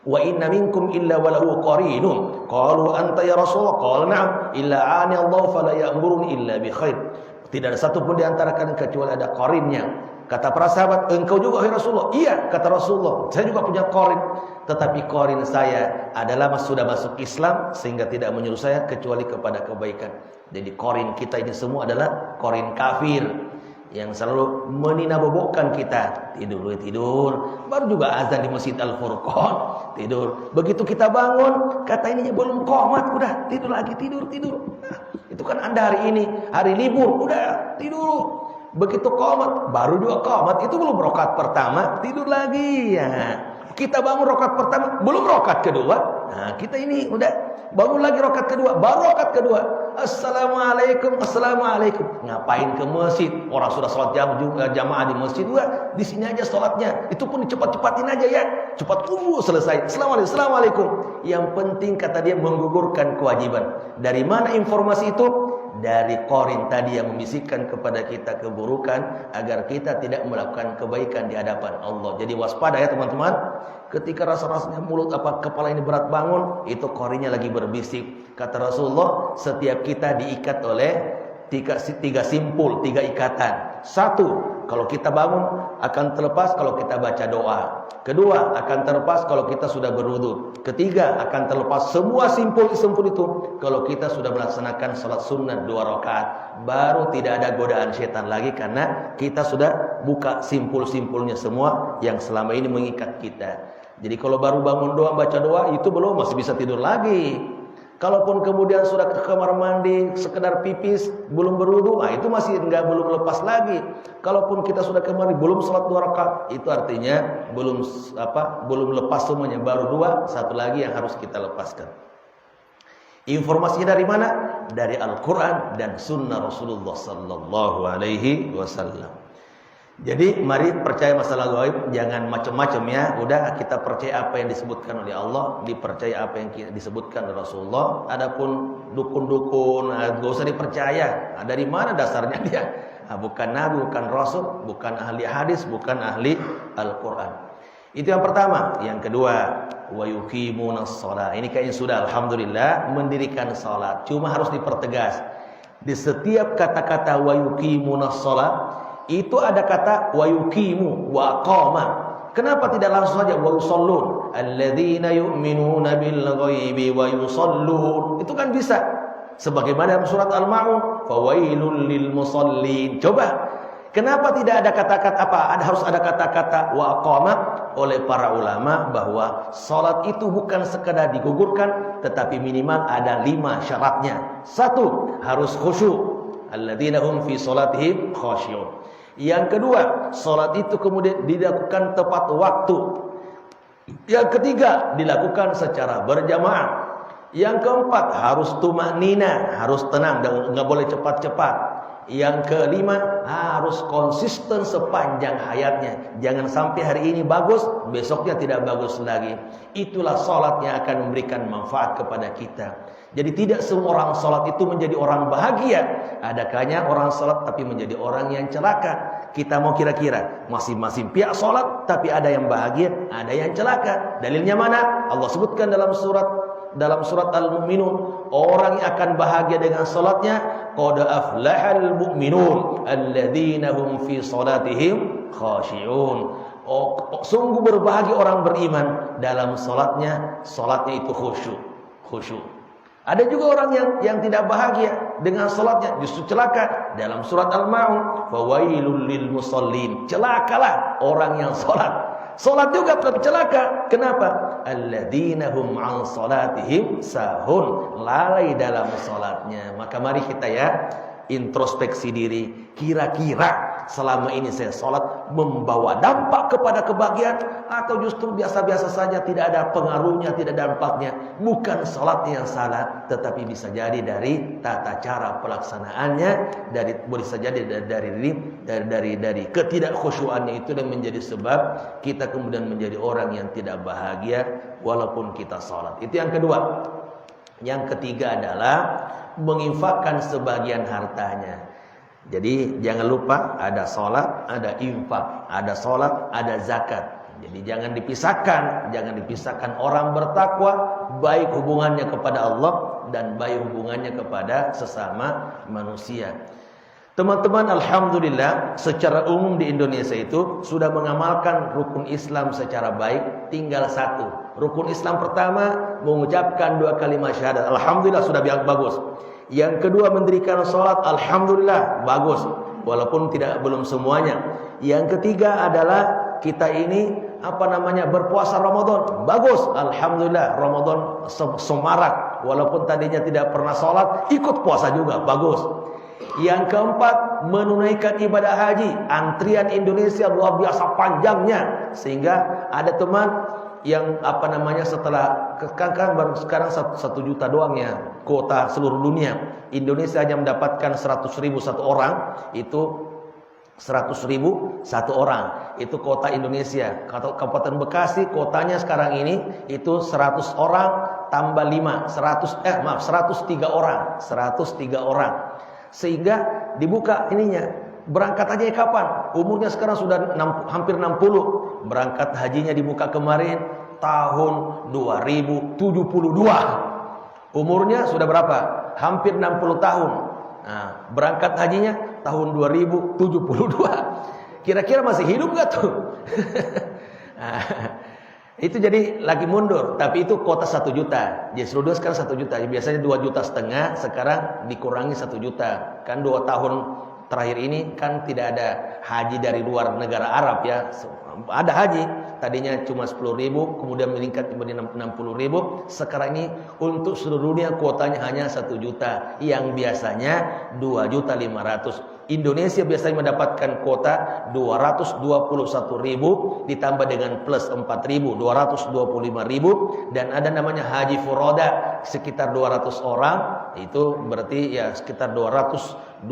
Speaker 2: wa inna minkum illa walahu qarinun qalu anta ya Rasulullah qala na'am illa ani Allah fala ya'muruni illa bi khair. Tidak ada satupun di antara kalian kecuali ada qarinnya. Kata para sahabat, engkau juga wahai Rasulullah? Iya, kata Rasulullah, saya juga punya qarin, tetapi qarin saya adalah sudah masuk Islam sehingga tidak menyuruh saya kecuali kepada kebaikan. Jadi qarin kita ini semua adalah qarin kafir yang selalu meninabobokkan kita. Tidur, baru juga azan di Masjid Al-Furqan, tidur. Begitu kita bangun, kata ininya belum qomat, udah tidur lagi, tidur. Nah, itu kan Anda hari ini hari libur, udah tidur. Begitu qomat, baru juga qomat, itu belum rakaat pertama, tidur lagi ya. Kita bangun rakaat pertama, belum rakaat kedua. Nah, kita ini udah bangun lagi rakaat kedua, baru rakaat kedua. Assalamualaikum. Ngapain ke masjid? Orang sudah sholat jamaah di masjid juga, di sini aja sholatnya. Itu pun dicepat-cepatin aja ya. Cepat selesai. Assalamualaikum. Yang penting kata dia menggugurkan kewajiban. Dari mana informasi itu? Dari qarin tadi yang membisikkan kepada kita keburukan agar kita tidak melakukan kebaikan di hadapan Allah. Jadi waspada ya teman-teman. Ketika rasa-rasanya kepala ini berat bangun, itu qarinnya lagi berbisik. Kata Rasulullah, setiap kita diikat oleh tiga simpul, 3 ikatan. 1, kalau kita bangun akan terlepas kalau kita baca doa. 2, akan terlepas kalau kita sudah berwudu. 3, akan terlepas semua simpul-simpul itu kalau kita sudah melaksanakan salat sunnah 2 rakaat. Baru tidak ada godaan setan lagi karena kita sudah buka simpul-simpulnya semua yang selama ini mengikat kita. Jadi kalau baru bangun doa, baca doa, itu belum, masih bisa tidur lagi. Kalaupun kemudian sudah ke kamar mandi, sekedar pipis, belum berwudu, nah itu masih belum lepas lagi. Kalaupun kita sudah ke mandi, belum sholat 2 rakaat, itu artinya belum lepas semuanya, baru 2, 1 lagi yang harus kita lepaskan. Informasinya dari mana? Dari Al-Quran dan Sunnah Rasulullah Sallallahu Alaihi Wasallam. Jadi mari percaya masalah gaib, jangan macam-macam ya. Udah kita percaya apa yang disebutkan oleh Allah, dipercaya apa yang disebutkan oleh Rasulullah. Adapun dukun-dukun, gak usah dipercaya. Dari mana dasarnya dia? Bukan Nabi, bukan Rasul, bukan ahli hadis, bukan ahli Al-Quran. Itu yang pertama. Yang kedua, wa yuqimunas shalah. Ini kayaknya sudah alhamdulillah mendirikan salat. Cuma harus dipertegas. Di setiap kata-kata wa yuqimunas shalah itu ada kata wa yuqimu wa aqama. Kenapa tidak langsung saja wa yusallun? Alladzina yu'minuna bil ghaibi wa yusallun. Itu kan bisa. Sebagaimana dalam surat Al-Ma'un, fawailul lil musallin. Coba. Kenapa tidak ada kata-kata harus ada kata-kata wa aqama? Oleh para ulama bahwa salat itu bukan sekadar digugurkan, tetapi minimal ada 5 syaratnya. 1, harus khusyuk. Alladzina hum fi salatihim khashi'un. Yang kedua, salat itu kemudian dilakukan tepat waktu. Yang ketiga, dilakukan secara berjamaah. Yang keempat, harus tumanina, harus tenang dan enggak boleh cepat-cepat. Yang kelima, harus konsisten sepanjang hayatnya. Jangan sampai hari ini bagus, besoknya tidak bagus lagi. Itulah salat yang akan memberikan manfaat kepada kita. Jadi tidak semua orang salat itu menjadi orang bahagia. Ada kalanya orang salat tapi menjadi orang yang celaka. Kita mau kira-kira masing-masing pihak salat tapi ada yang bahagia, ada yang celaka. Dalilnya mana? Allah sebutkan dalam surat Al-Mu'minun, orang yang akan bahagia dengan salatnya, qad aflahal mu'minun alladzina hum fi salatihim khashi'un. Sungguh berbahagia orang beriman dalam salatnya itu khusyuk. Ada juga orang yang tidak bahagia dengan salatnya, justru celaka. Dalam surat Al-Ma'un, fawailul lil musallin. Celakalah orang yang salat. Salat juga celaka. Kenapa? alladzina hum 'an salatihim sahun, lalai dalam salatnya. Maka mari kita ya introspeksi diri, kira-kira selama ini saya salat membawa dampak kepada kebahagiaan atau justru biasa-biasa saja, tidak ada pengaruhnya, tidak ada dampaknya. Bukan salatnya yang salah, tetapi bisa jadi dari tata cara pelaksanaannya, bisa jadi dari ketidakkhusyuannya itu, dan menjadi sebab kita kemudian menjadi orang yang tidak bahagia walaupun kita salat. Itu yang kedua. Yang ketiga adalah menginfakkan sebagian hartanya. Jadi jangan lupa ada salat, ada infak, ada salat, ada zakat. Jadi jangan dipisahkan orang bertakwa, baik hubungannya kepada Allah dan baik hubungannya kepada sesama manusia. Teman-teman, alhamdulillah secara umum di Indonesia itu sudah mengamalkan rukun Islam secara baik, tinggal satu. Rukun Islam pertama mengucapkan 2 kalimat syahadat, alhamdulillah sudah bagus. Yang kedua mendirikan salat, alhamdulillah bagus, walaupun belum semuanya. Yang ketiga adalah kita ini berpuasa Ramadan, bagus, alhamdulillah Ramadan semarak, walaupun tadinya tidak pernah salat, ikut puasa juga, bagus. Yang keempat menunaikan ibadah haji, antrian Indonesia luar biasa panjangnya, sehingga ada teman yang setelah baru sekarang 1 juta doang ya kuota seluruh dunia. Indonesia hanya mendapatkan 100.000 satu orang, itu 100.000 satu orang, itu kota Indonesia. Kabupaten Bekasi kotanya sekarang ini itu 100 orang tambah 5, 103 orang. Sehingga dibuka ininya, berangkat aja kapan? Umurnya sekarang sudah hampir 60. Berangkat hajinya dibuka kemarin tahun 2072. Umurnya sudah berapa? Hampir 60 tahun. Nah, berangkat hajinya tahun 2072. Kira-kira masih hidup gak tuh? Itu jadi lagi mundur. Tapi itu kota 1 juta. Jadi seluruh sekarang 1 juta. Biasanya 2,5 juta, sekarang dikurangi 1 juta. Kan 2 tahun terakhir ini kan tidak ada haji dari luar negara Arab ya. Ada haji, tadinya cuma 10.000, kemudian meningkat menjadi 60.000. Sekarang ini untuk seluruh dunia kuotanya hanya 1 juta, yang biasanya 2.500.000. Indonesia biasanya mendapatkan kuota 221.000 ditambah dengan plus 4.000, 225.000. Dan ada namanya haji furoda sekitar 200 orang, itu berarti ya sekitar 225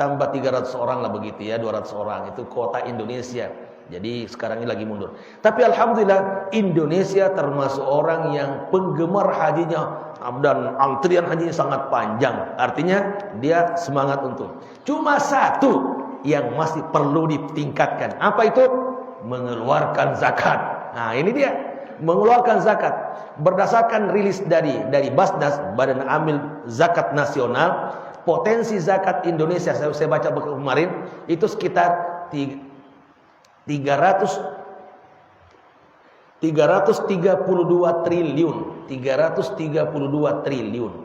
Speaker 2: tambah 300 orang lah begitu ya, 200 orang itu kuota Indonesia. Jadi sekarang ini lagi mundur. Tapi alhamdulillah Indonesia termasuk orang yang penggemar hajinya, dan antrian hajinya sangat panjang. Artinya dia semangat untuk. Cuma satu yang masih perlu ditingkatkan. Apa itu? Mengeluarkan zakat. Nah, ini dia. Mengeluarkan zakat. Berdasarkan rilis dari Basnas, Badan Amil Zakat Nasional, potensi zakat Indonesia saya baca kemarin itu sekitar 332 triliun.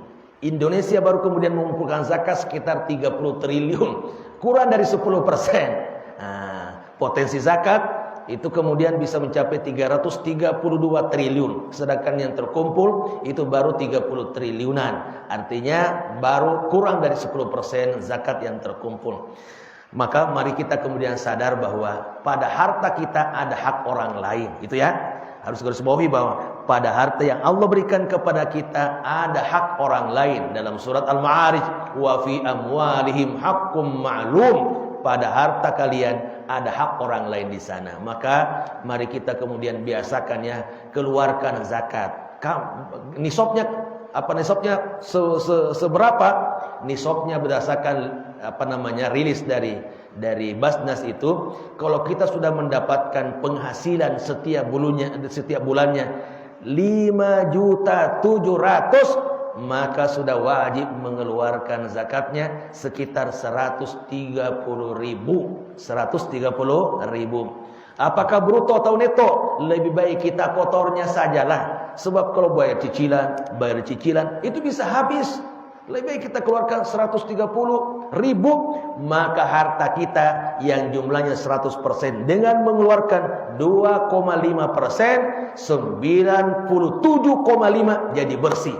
Speaker 2: Indonesia baru kemudian mengumpulkan zakat sekitar 30 triliun, kurang dari 10%. Nah, potensi zakat itu kemudian bisa mencapai 332 triliun, sedangkan yang terkumpul itu baru 30 triliunan. Artinya baru kurang dari 10% zakat yang terkumpul. Maka mari kita kemudian sadar bahwa pada harta kita ada hak orang lain. Itu ya, harus garis bawahi bahwa pada harta yang Allah berikan kepada kita ada hak orang lain. Dalam surat Al-Ma'arij, wa fi amwalihim haqqum ma'lum, pada harta kalian ada hak orang lain di sana. Maka mari kita kemudian biasakan ya, keluarkan zakat. Nisabnya seberapa? Nisabnya berdasarkan rilis dari Basnas itu, kalau kita sudah mendapatkan penghasilan setiap bulannya 5.700.000, maka sudah wajib mengeluarkan zakatnya sekitar 130.000. Apakah bruto atau neto? Lebih baik kita kotornya sajalah. Sebab kalau bayar cicilan itu bisa habis. lebih baik kita keluarkan 130 ribu, maka harta kita yang jumlahnya 100% dengan mengeluarkan 2,5%, 97,5 jadi bersih.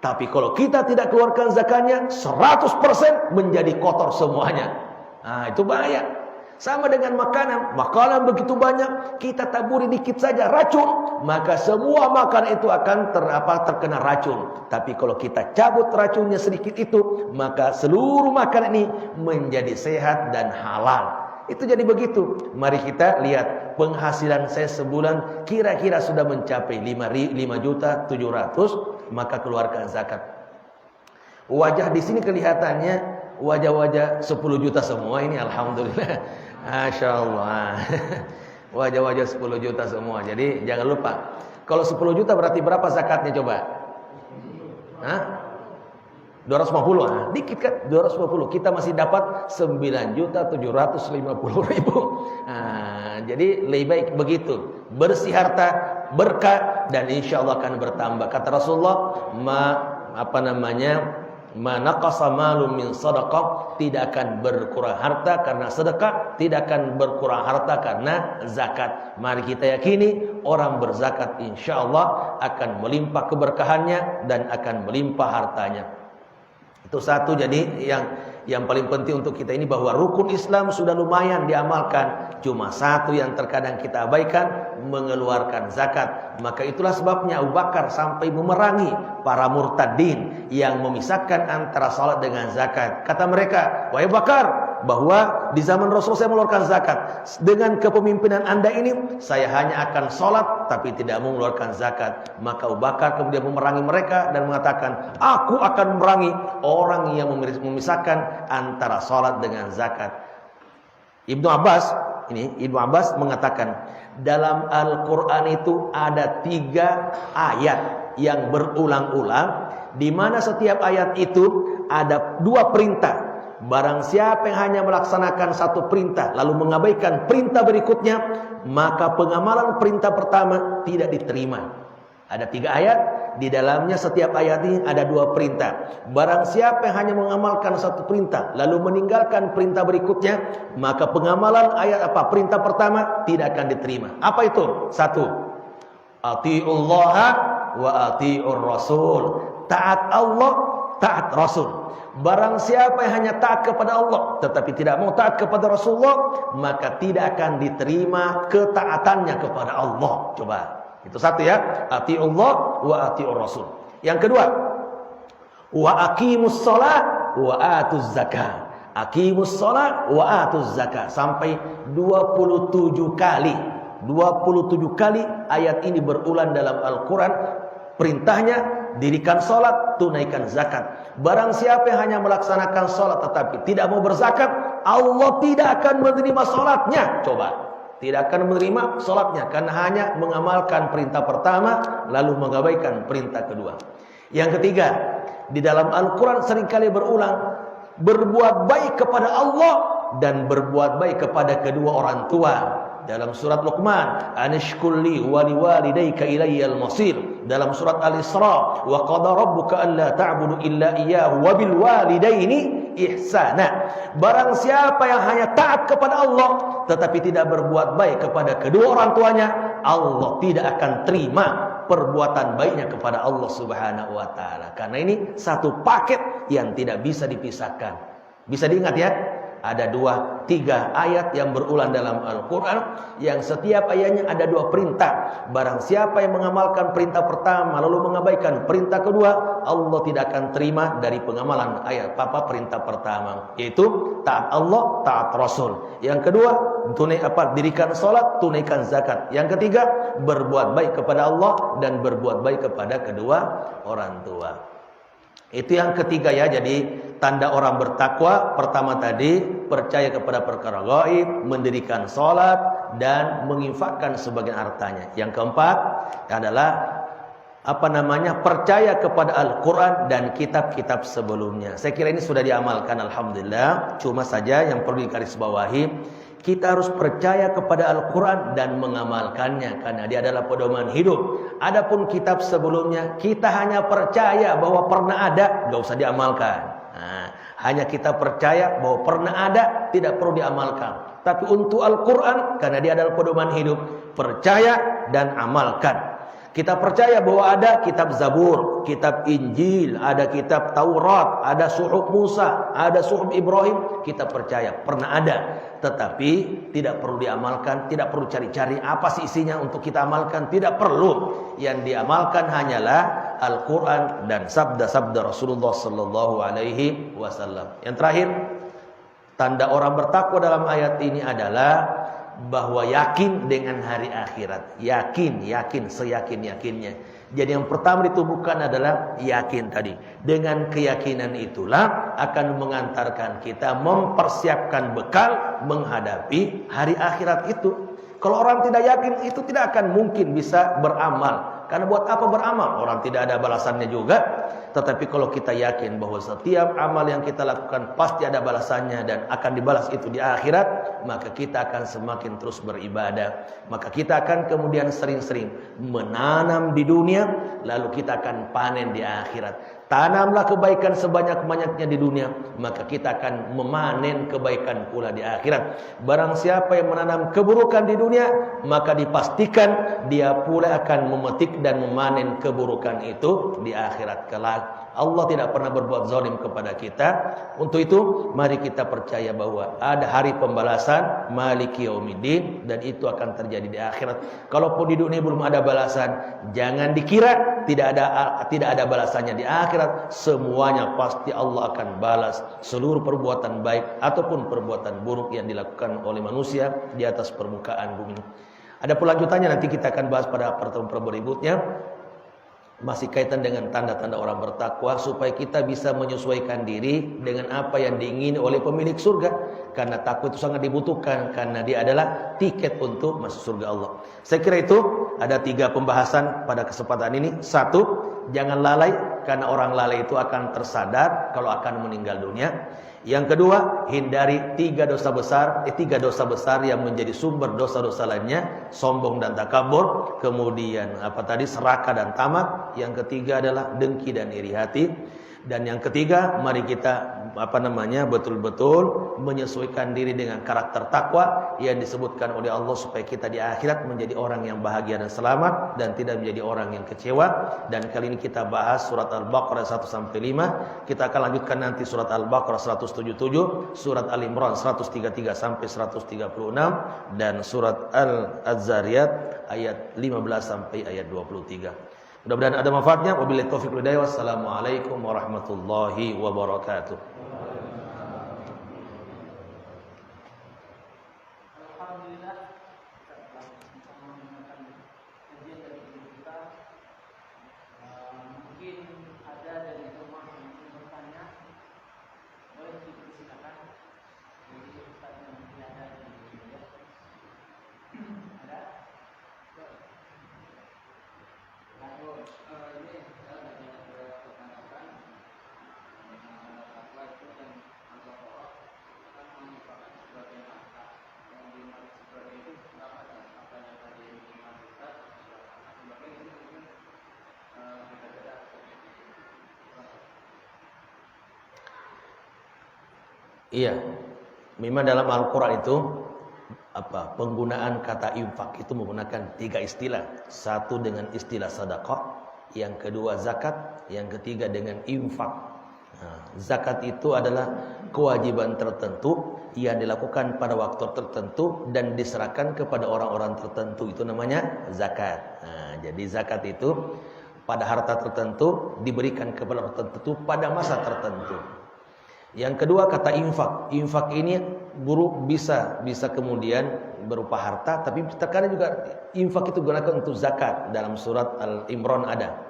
Speaker 2: Tapi kalau kita tidak keluarkan zakatnya, 100% menjadi kotor semuanya. Nah, itu bahaya. Sama dengan makanan begitu banyak, kita taburi dikit saja racun, maka semua makanan itu akan terkena racun. Tapi kalau kita cabut racunnya sedikit itu, maka seluruh makanan ini menjadi sehat dan halal. Itu jadi begitu. Mari kita lihat penghasilan saya sebulan kira-kira sudah mencapai 5.700.000, maka keluarkan zakat. Wajah di sini kelihatannya wajah-wajah 10 juta semua ini, alhamdulillah. Masya Allah. Wajah-wajah 10 juta semua. Jadi jangan lupa, kalau 10 juta berarti berapa zakatnya coba? Hah? 250, dikit kan? 250. Kita masih dapat 9.750.000. Jadi lebih baik begitu. Bersih harta, berkah, dan insya Allah akan bertambah. Kata Rasulullah, manaqasa malum min sadaqah, tidak akan berkurang harta karena sedekah, tidak akan berkurang harta karena zakat. Mari kita yakini orang berzakat insya Allah akan melimpah keberkahannya dan akan melimpah hartanya. Itu satu. Jadi yang paling penting untuk kita ini bahwa rukun Islam sudah lumayan diamalkan, cuma satu yang terkadang kita abaikan, mengeluarkan zakat. Maka itulah sebabnya Abu Bakar sampai memerangi para murtadin yang memisahkan antara salat dengan zakat. Kata mereka, wahai Bakar, bahwa di zaman Rasul saya mengeluarkan zakat, dengan kepemimpinan Anda ini saya hanya akan salat tapi tidak mengeluarkan zakat. Maka Abu Bakar kemudian memerangi mereka dan mengatakan, aku akan memerangi orang yang memisahkan antara salat dengan zakat. Ibnu Abbas mengatakan, dalam Al-Quran itu ada 3 ayat yang berulang-ulang, di mana setiap ayat itu ada 2 perintah. Barang siapa yang hanya melaksanakan satu perintah lalu mengabaikan perintah berikutnya, maka pengamalan perintah pertama tidak diterima. Ada 3 ayat, di dalamnya setiap ayat ini ada 2 perintah. Barang siapa yang hanya mengamalkan satu perintah lalu meninggalkan perintah berikutnya, maka pengamalan perintah pertama tidak akan diterima. Apa itu? 1. Atiullaha wa atiur rasul. Taat Allah, taat Rasul. Barang siapa yang hanya taat kepada Allah tetapi tidak mau taat kepada Rasulullah, maka tidak akan diterima ketaatannya kepada Allah. Coba. Itu 1 ya. Atiullah wa atiur rasul. Yang kedua, wa aqimus shalah wa atuz zakah. Aqimus shalah wa atuz zakah, sampai 27 kali. 27 kali ayat ini berulang dalam Al-Quran. Perintahnya, dirikan salat, tunaikan zakat. Barang siapa yang hanya melaksanakan salat tetapi tidak mau berzakat, Allah tidak akan menerima salatnya. Coba, tidak akan menerima salatnya karena hanya mengamalkan perintah pertama lalu mengabaikan perintah kedua. Yang ketiga, di dalam Al-Quran seringkali berulang, berbuat baik kepada Allah dan berbuat baik kepada kedua orang tua. Dalam surat Luqman, anishkulli wa liwalidayka ilayyal masir. Dalam surat Al-Isra, wa qada rabbuka alla ta'budu illa iyyahu wa bil walidaini ihsana. Barang siapa yang hanya taat kepada Allah tetapi tidak berbuat baik kepada kedua orang tuanya, Allah tidak akan terima perbuatan baiknya kepada Allah Subhanahu wa taala. Karena ini satu paket yang tidak bisa dipisahkan. Bisa diingat ya? Ada 2, 3 ayat yang berulang dalam Al-Quran, yang setiap ayatnya ada 2 perintah. Barang siapa yang mengamalkan perintah pertama lalu mengabaikan perintah kedua, Allah tidak akan terima dari pengamalan perintah pertama, yaitu taat Allah, taat Rasul. Yang kedua, dirikan salat, tunaikan zakat. Yang ketiga, berbuat baik kepada Allah dan berbuat baik kepada kedua orang tua. Itu yang ketiga ya. Jadi tanda orang bertakwa pertama tadi, percaya kepada perkara gaib, mendirikan salat dan menginfakkan sebagian hartanya. Yang keempat adalah percaya kepada Al-Quran dan kitab-kitab sebelumnya. Saya kira ini sudah diamalkan, alhamdulillah. Cuma saja yang perlu digarisbawahi,
Speaker 3: Kita harus percaya kepada Al-Quran dan mengamalkannya karena dia adalah pedoman hidup. Adapun kitab sebelumnya kita hanya percaya bahwa pernah ada, gak usah diamalkan. Hanya kita percaya bahwa pernah ada, tidak perlu diamalkan. Tapi untuk Al-Quran karena dia adalah pedoman hidup, percaya dan amalkan. Kita percaya bahwa ada kitab Zabur, kitab Injil, ada kitab Taurat, ada suhuf Musa, ada suhuf Ibrahim. Kita percaya pernah ada, tetapi tidak perlu diamalkan, tidak perlu cari-cari apa sih isinya untuk kita amalkan, tidak perlu. Yang diamalkan hanyalah Al-Quran dan sabda-sabda Rasulullah sallallahu alaihi wasallam. Yang terakhir, tanda orang bertakwa dalam ayat ini adalah bahwa yakin dengan hari akhirat. Yakin seyakin-yakinnya. Jadi yang pertama ditubuhkan adalah yakin tadi. Dengan keyakinan itulah akan mengantarkan kita mempersiapkan bekal menghadapi hari akhirat itu. Kalau orang tidak yakin, itu tidak akan mungkin bisa beramal. Karena buat apa beramal? Orang tidak ada balasannya juga. Tetapi kalau kita yakin bahwa setiap amal yang kita lakukan pasti ada balasannya dan akan dibalas itu di akhirat, maka kita akan semakin terus beribadah. Maka kita akan kemudian sering-sering menanam di dunia, lalu kita akan panen di akhirat. Tanamlah kebaikan sebanyak-banyaknya di dunia, maka kita akan memanen kebaikan pula di akhirat. Barang siapa yang menanam keburukan di dunia, maka dipastikan dia pula akan memetik dan memanen keburukan itu di akhirat kelak. Allah tidak pernah berbuat zalim kepada kita. Untuk itu mari kita percaya bahwa ada hari pembalasan, Maliki Yaumiddin, dan itu akan terjadi di akhirat. Kalaupun di dunia belum ada balasan, jangan dikira tidak ada balasannya di akhirat. Semuanya pasti Allah akan balas seluruh perbuatan baik ataupun perbuatan buruk yang dilakukan oleh manusia di atas permukaan bumi. Ada lanjutannya, nanti kita akan bahas pada pertemuan berikutnya. Masih kaitan dengan tanda-tanda orang bertakwa, supaya kita bisa menyesuaikan diri dengan apa yang diingini oleh pemilik surga. Karena takwa itu sangat dibutuhkan, karena dia adalah tiket untuk masuk surga Allah. Saya kira itu ada 3 pembahasan pada kesempatan ini. 1, jangan lalai, karena orang lalai itu akan tersadar kalau akan meninggal dunia. Yang kedua, hindari 3 dosa besar yang menjadi sumber dosa-dosa lainnya, sombong dan takabur, kemudian serakah dan tamak. Yang ketiga adalah dengki dan iri hati. Dan yang ketiga, mari kita betul-betul menyesuaikan diri dengan karakter takwa yang disebutkan oleh Allah, supaya kita di akhirat menjadi orang yang bahagia dan selamat dan tidak menjadi orang yang kecewa. Dan kali ini kita bahas surat Al-Baqarah 1-5. Kita akan lanjutkan nanti surat Al-Baqarah 177, surat Al-Imran 133 sampai 136, dan surat Al-Zariyat ayat 15 sampai ayat 23. Mudah-mudahan ada manfaatnya. Wabillahi taufiq wal hidayah. Wassalamualaikum warahmatullahi wabarakatuh.
Speaker 1: Alhamdulillah, kita telah mendengarkan kajian dari kita. Mungkin ada dari rumah yang ingin bertanya, boleh dipersilakan. Jadi Ustaz yang tidak ada di sini, ya. Ada? Ini saya ada pertanyaan takwa itu yang Al-Baqarah kan merupakan sebagian angka yang dimana sebagai itu apa yang tadi dimaksudkan sebagai itu mungkin beda-beda.
Speaker 3: Iya, memang dalam Al-Quran itu penggunaan kata infak itu menggunakan 3 istilah. 1 dengan istilah sedekah, yang kedua zakat, yang ketiga dengan infak. Zakat itu adalah kewajiban tertentu yang dilakukan pada waktu tertentu dan diserahkan kepada orang-orang tertentu. Itu namanya zakat. Jadi zakat itu pada harta tertentu diberikan kepada orang tertentu pada masa tertentu. Yang kedua kata infak. Infak ini guru bisa kemudian berupa harta, tapi terkadang juga infak itu digunakan untuk zakat. Dalam surat Al-Imran ada.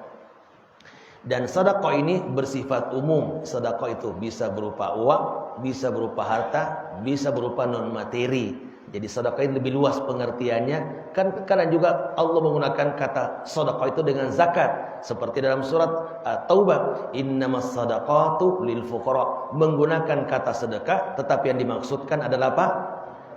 Speaker 3: Dan sedekah ini bersifat umum. Sedekah itu bisa berupa uang, bisa berupa harta, bisa berupa non materi. Jadi sedekah ini lebih luas pengertiannya. Kan kadang juga Allah menggunakan kata sedekah itu dengan zakat. Seperti dalam surat At-Taubah, innamas sadaqatu lil fuqara, menggunakan kata sedekah, tetapi yang dimaksudkan adalah apa?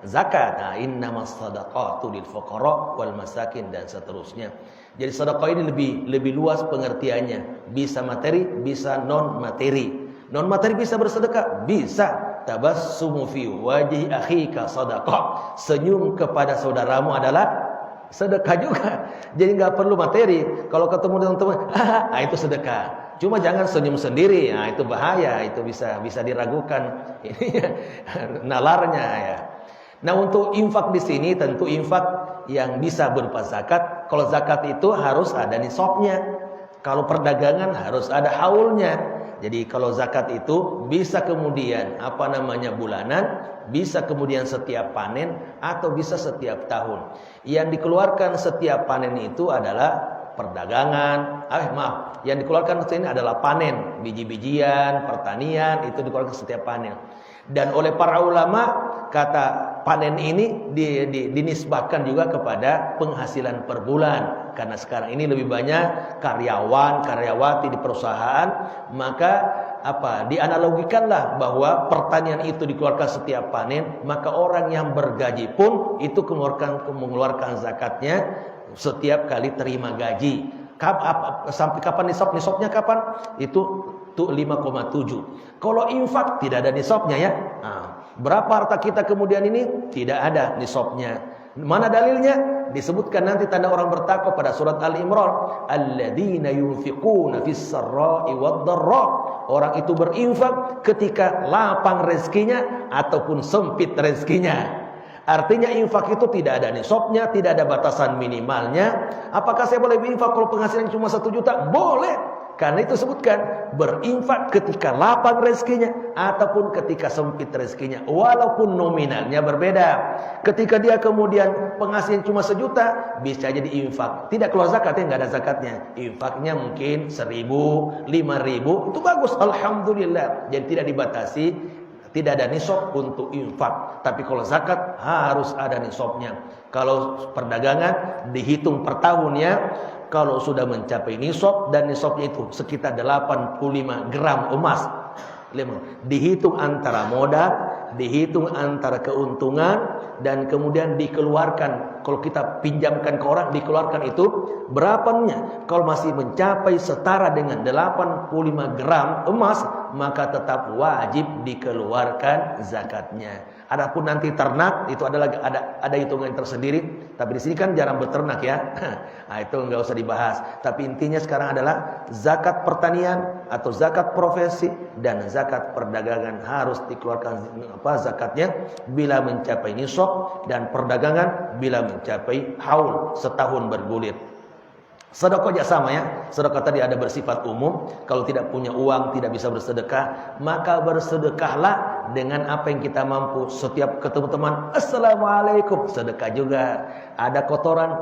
Speaker 3: zakat. Nah, innamas shadaqatu lil fuqara wal masakin dan seterusnya. Jadi sedekah ini lebih luas pengertiannya. Bisa materi, bisa non materi. Non materi bisa bersedekah, bisa. Tabassumu fi wajhi akhika sadaqah. Senyum kepada saudaramu adalah sedekah juga. Jadi nggak perlu materi. Kalau ketemu dengan teman, nah itu sedekah. Cuma jangan senyum sendiri. Nah, itu bahaya, itu bisa diragukan ini nalarnya ya. Nah, untuk infak di sini tentu infak yang bisa berupa zakat. Kalau zakat itu harus ada nisabnya. Kalau perdagangan harus ada haulnya. Jadi kalau zakat itu bisa kemudian bulanan, bisa kemudian setiap panen atau bisa setiap tahun. Yang dikeluarkan setiap panen itu adalah perdagangan. Yang dikeluarkan sini adalah panen, biji-bijian, pertanian itu dikeluarkan setiap panen. Dan oleh para ulama kata panen ini dinisbahkan juga kepada penghasilan per bulan. Karena sekarang ini lebih banyak karyawan, karyawati di perusahaan, maka dianalogikanlah bahwa pertanian itu dikeluarkan setiap panen, maka orang yang bergaji pun itu mengeluarkan zakatnya setiap kali terima gaji. Sampai kapan nisabnya kapan? Itu 5,7. Kalau infak tidak ada nisabnya ya. Berapa harta kita kemudian ini tidak ada nisabnya. Mana dalilnya? Disebutkan nanti tanda orang bertakwa pada surat Al-Imran, alladzina yunfiquna fis sarra'i wad dharra. Orang itu berinfak ketika lapang rezekinya ataupun sempit rezekinya. Artinya infak itu tidak ada nisabnya, tidak ada batasan minimalnya. Apakah saya boleh berinfak kalau penghasilan cuma 1 juta? Boleh. Karena itu sebutkan berinfak ketika lapang rezekinya ataupun ketika sempit rezekinya, walaupun nominalnya berbeda. Ketika dia kemudian penghasilan cuma 1 juta, bisa jadi infak. Tidak keluar zakatnya, nggak ada zakatnya. Infaknya mungkin 1.000, 5.000, itu bagus, alhamdulillah. Jadi tidak dibatasi, tidak ada nisab untuk infak. Tapi kalau zakat harus ada nisabnya. Kalau perdagangan dihitung per tahunnya. Kalau sudah mencapai nisab dan nisabnya itu sekitar 85 gram emas, dihitung antara modal, dihitung antara keuntungan, dan kemudian dikeluarkan. Kalau kita pinjamkan ke orang, dikeluarkan itu berapanya. Kalau masih mencapai setara dengan 85 gram emas, maka tetap wajib dikeluarkan zakatnya. Adapun nanti ternak itu ada hitungan tersendiri. Tapi di sini kan jarang beternak ya. Nah, itu nggak usah dibahas. Tapi intinya sekarang adalah zakat pertanian atau zakat profesi dan zakat perdagangan harus dikeluarkan zakatnya bila mencapai nisab, dan perdagangan bila mencapai haul, setahun bergulir. Sedekah juga sama ya. Sedekah tadi ada bersifat umum. Kalau tidak punya uang, tidak bisa bersedekah, maka bersedekahlah dengan apa yang kita mampu. Setiap ketemu teman, assalamualaikum, sedekah juga. Ada kotoran,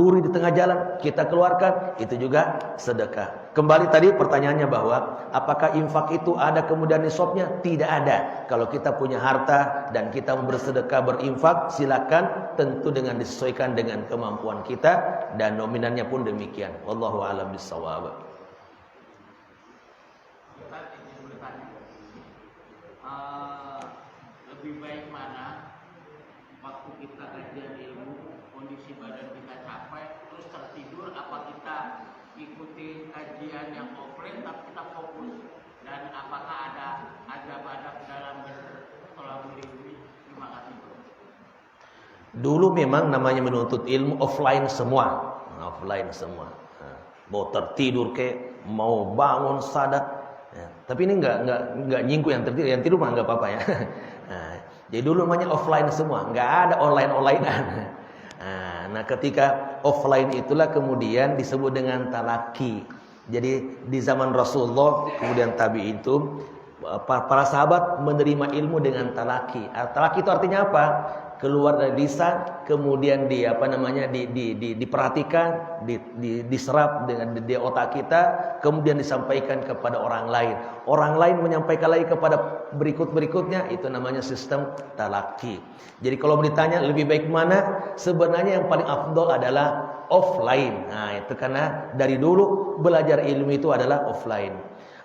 Speaker 3: duri di tengah jalan, kita keluarkan, itu juga sedekah. Kembali tadi pertanyaannya bahwa apakah infak itu ada kemudian nisabnya? Tidak ada. Kalau kita punya harta dan kita bersedekah, berinfak, silakan, tentu dengan disesuaikan dengan kemampuan kita dan nominalnya pun demikian. Wallahu a'lam bishawab.
Speaker 4: Lebih baik mana waktu kita kajian ilmu, kondisi badan kita capek terus tertidur, apa kita ikuti kajian yang offline tapi kita fokus, dan apakah ada adab-adab dalam bertolak ilmu? Terima kasih.
Speaker 3: Dulu memang namanya menuntut ilmu offline semua. Mau tertidur mau bangun sadat. Ya. Tapi ini enggak nyinggung yang tidur mah enggak apa-apa ya. Jadi dulu namanya offline semua, enggak ada online-onlinean. Nah, ketika offline itulah kemudian disebut dengan talaki. Jadi di zaman Rasulullah kemudian tabi'in itu para sahabat menerima ilmu dengan talaki. Talaki itu artinya apa? Keluar dari lisan, kemudian diperhatikan, diserap dengan di otak kita, kemudian disampaikan kepada orang lain. Orang lain menyampaikan lagi kepada berikutnya, itu namanya sistem talaki. Jadi kalau ditanya lebih baik mana, sebenarnya yang paling afdol adalah offline. Nah, itu karena dari dulu belajar ilmu itu adalah offline.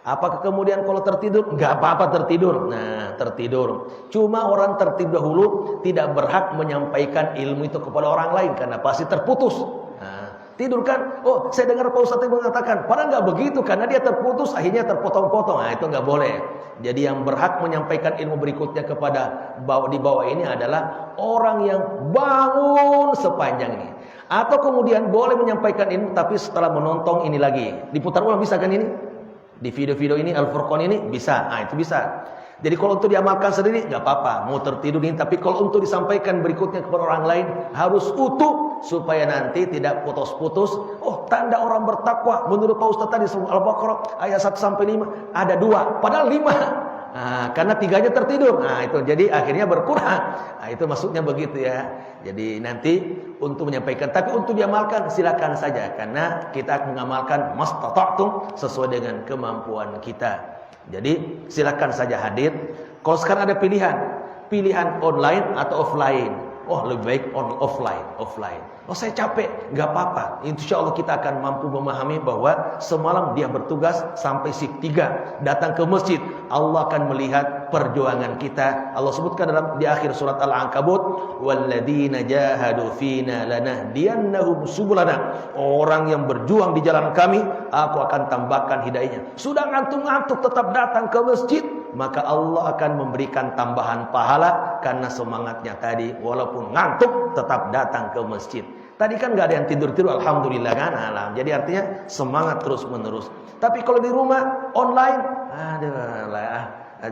Speaker 3: Apakah kemudian kalau tertidur? Enggak apa-apa tertidur. Nah, tertidur. Cuma orang tertidur dahulu tidak berhak menyampaikan ilmu itu kepada orang lain karena pasti terputus. Nah, tidur kan? Oh, saya dengar Pak Ustadz mengatakan, padahal enggak begitu karena dia terputus, akhirnya terpotong-potong. Nah, itu enggak boleh. Jadi yang berhak menyampaikan ilmu berikutnya kepada di bawah ini adalah orang yang bangun sepanjang ini. Atau kemudian boleh menyampaikan ilmu tapi setelah menonton ini lagi. Diputar ulang bisa kan ini? Di video-video ini Al-Furqan ini bisa, itu bisa. Jadi kalau untuk diamalkan sendiri nggak apa-apa, mau tertidur ini. Tapi kalau untuk disampaikan berikutnya kepada orang lain harus utuh supaya nanti tidak putus-putus. Oh, tanda orang bertakwa menurut Pak Ustaz tadi surah Al-Baqarah ayat 1 sampai 5 ada 2, padahal 5. Nah, karena 3-nya tertidur. Nah, itu jadi akhirnya berkurang. Nah, itu maksudnya begitu ya. Jadi nanti untuk menyampaikan, tapi untuk diamalkan silakan saja karena kita mengamalkan mastata'tum sesuai dengan kemampuan kita. Jadi silakan saja hadir. Kalau sekarang ada pilihan online atau offline. Oh, lebih baik offline. Oh, saya capek, nggak apa-apa. Insya Allah kita akan mampu memahami bahwa semalam dia bertugas sampai shift 3 datang ke masjid. Allah akan melihat perjuangan kita. Allah sebutkan di akhir surat Al-Ankabut, walladzina jahadu fina lanahdiyannahum subulana. Orang yang berjuang di jalan kami, aku akan tambahkan hidayahnya. Sudah ngantuk-ngantuk tetap datang ke masjid, maka Allah akan memberikan tambahan pahala karena semangatnya tadi. Walaupun ngantuk tetap datang ke masjid. Tadi kan nggak ada yang tidur-tidur, alhamdulillah kan. Jadi artinya semangat terus menerus. Tapi kalau di rumah online,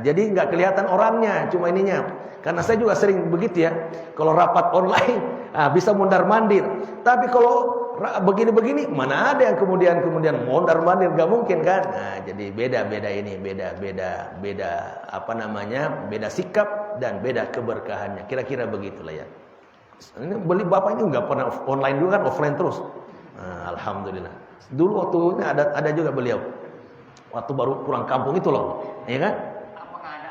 Speaker 3: jadi nggak kelihatan orangnya, cuma ininya. Karena saya juga sering begitu ya. Kalau rapat online, bisa mondar-mandir. Tapi kalau begini-begini, mana ada yang kemudian mondar-mandir, nggak mungkin kan? Nah, jadi beda ini, beda apa namanya, beda sikap dan beda keberkahannya. Kira-kira begitulah ya. Ini beli bapak ini nggak pernah online juga kan, offline terus. Nah, alhamdulillah. Dulu waktu ada juga beliau, waktu baru pulang kampung itu loh, ya kan?
Speaker 4: Apakah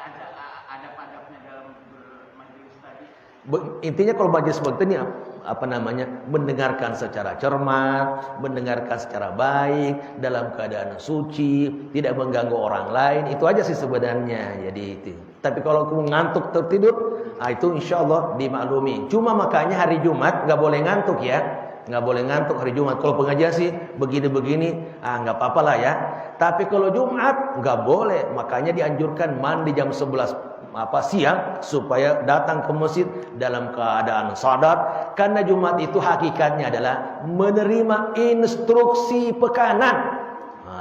Speaker 4: ada padamnya dalam bermajelis tadi?
Speaker 3: Intinya kalau majelis seperti ini apa namanya, mendengarkan secara cermat, mendengarkan secara baik, dalam keadaan suci, tidak mengganggu orang lain, itu aja sih sebenarnya. Jadi itu. Tapi kalau ngantuk tertidur, itu insya Allah dimaklumi. Cuma makanya hari Jumat nggak boleh ngantuk ya, nggak boleh ngantuk hari Jumat. Kalau pengajian sih begini-begini, nggak apa-apa lah ya. Tapi kalau Jumat nggak boleh, makanya dianjurkan mandi jam 11 siang supaya datang ke masjid dalam keadaan sadar. Karena Jumat itu hakikatnya adalah menerima instruksi pekanan.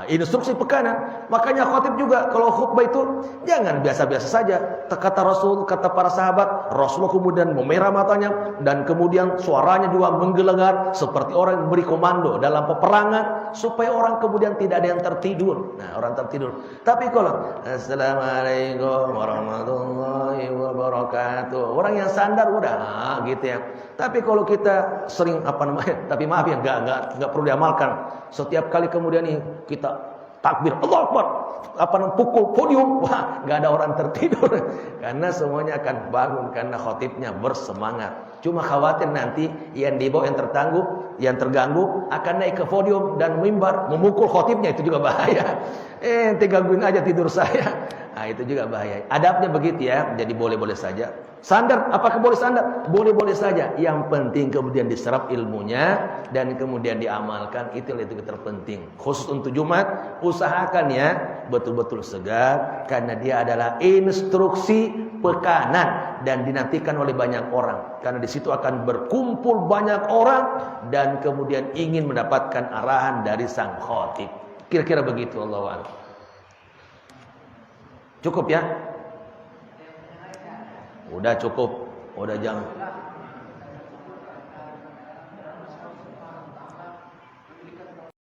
Speaker 3: Instruksi pekanan. Makanya khatib juga kalau khutbah itu jangan biasa-biasa saja. Kata Rasul, kata para sahabat, Rasulullah kemudian memerah matanya dan kemudian suaranya juga menggelegar seperti orang yang beri komando dalam peperangan supaya orang kemudian tidak ada yang tertidur. Nah, orang tertidur. Tapi kalau Assalamualaikum warahmatullahi wabarakatuh, orang yang sandar udah gitu ya. Tapi kalau kita sering tapi maaf ya, enggak perlu diamalkan. Setiap kali kemudian nih kita takbir Allah Akbar, pukul podium, wah nggak ada orang tertidur karena semuanya akan bangun karena khotibnya bersemangat. Cuma khawatir nanti yang di bawah yang terganggu akan naik ke podium dan mimbar memukul khotibnya, itu juga bahaya. Ente gangguin aja tidur saya. Nah, itu juga bahaya. Adabnya begitu ya. Jadi boleh-boleh saja. Sandar, apakah boleh sandar? Boleh-boleh saja. Yang penting kemudian diserap ilmunya dan kemudian diamalkan, itu terpenting. Khusus untuk Jumat, usahakan ya betul-betul segar karena dia adalah instruksi pekanan dan dinantikan oleh banyak orang. Karena di situ akan berkumpul banyak orang dan kemudian ingin mendapatkan arahan dari sang khatib. Kira-kira begitu, Allahu a'lam. Cukup ya? Udah cukup. Udah jam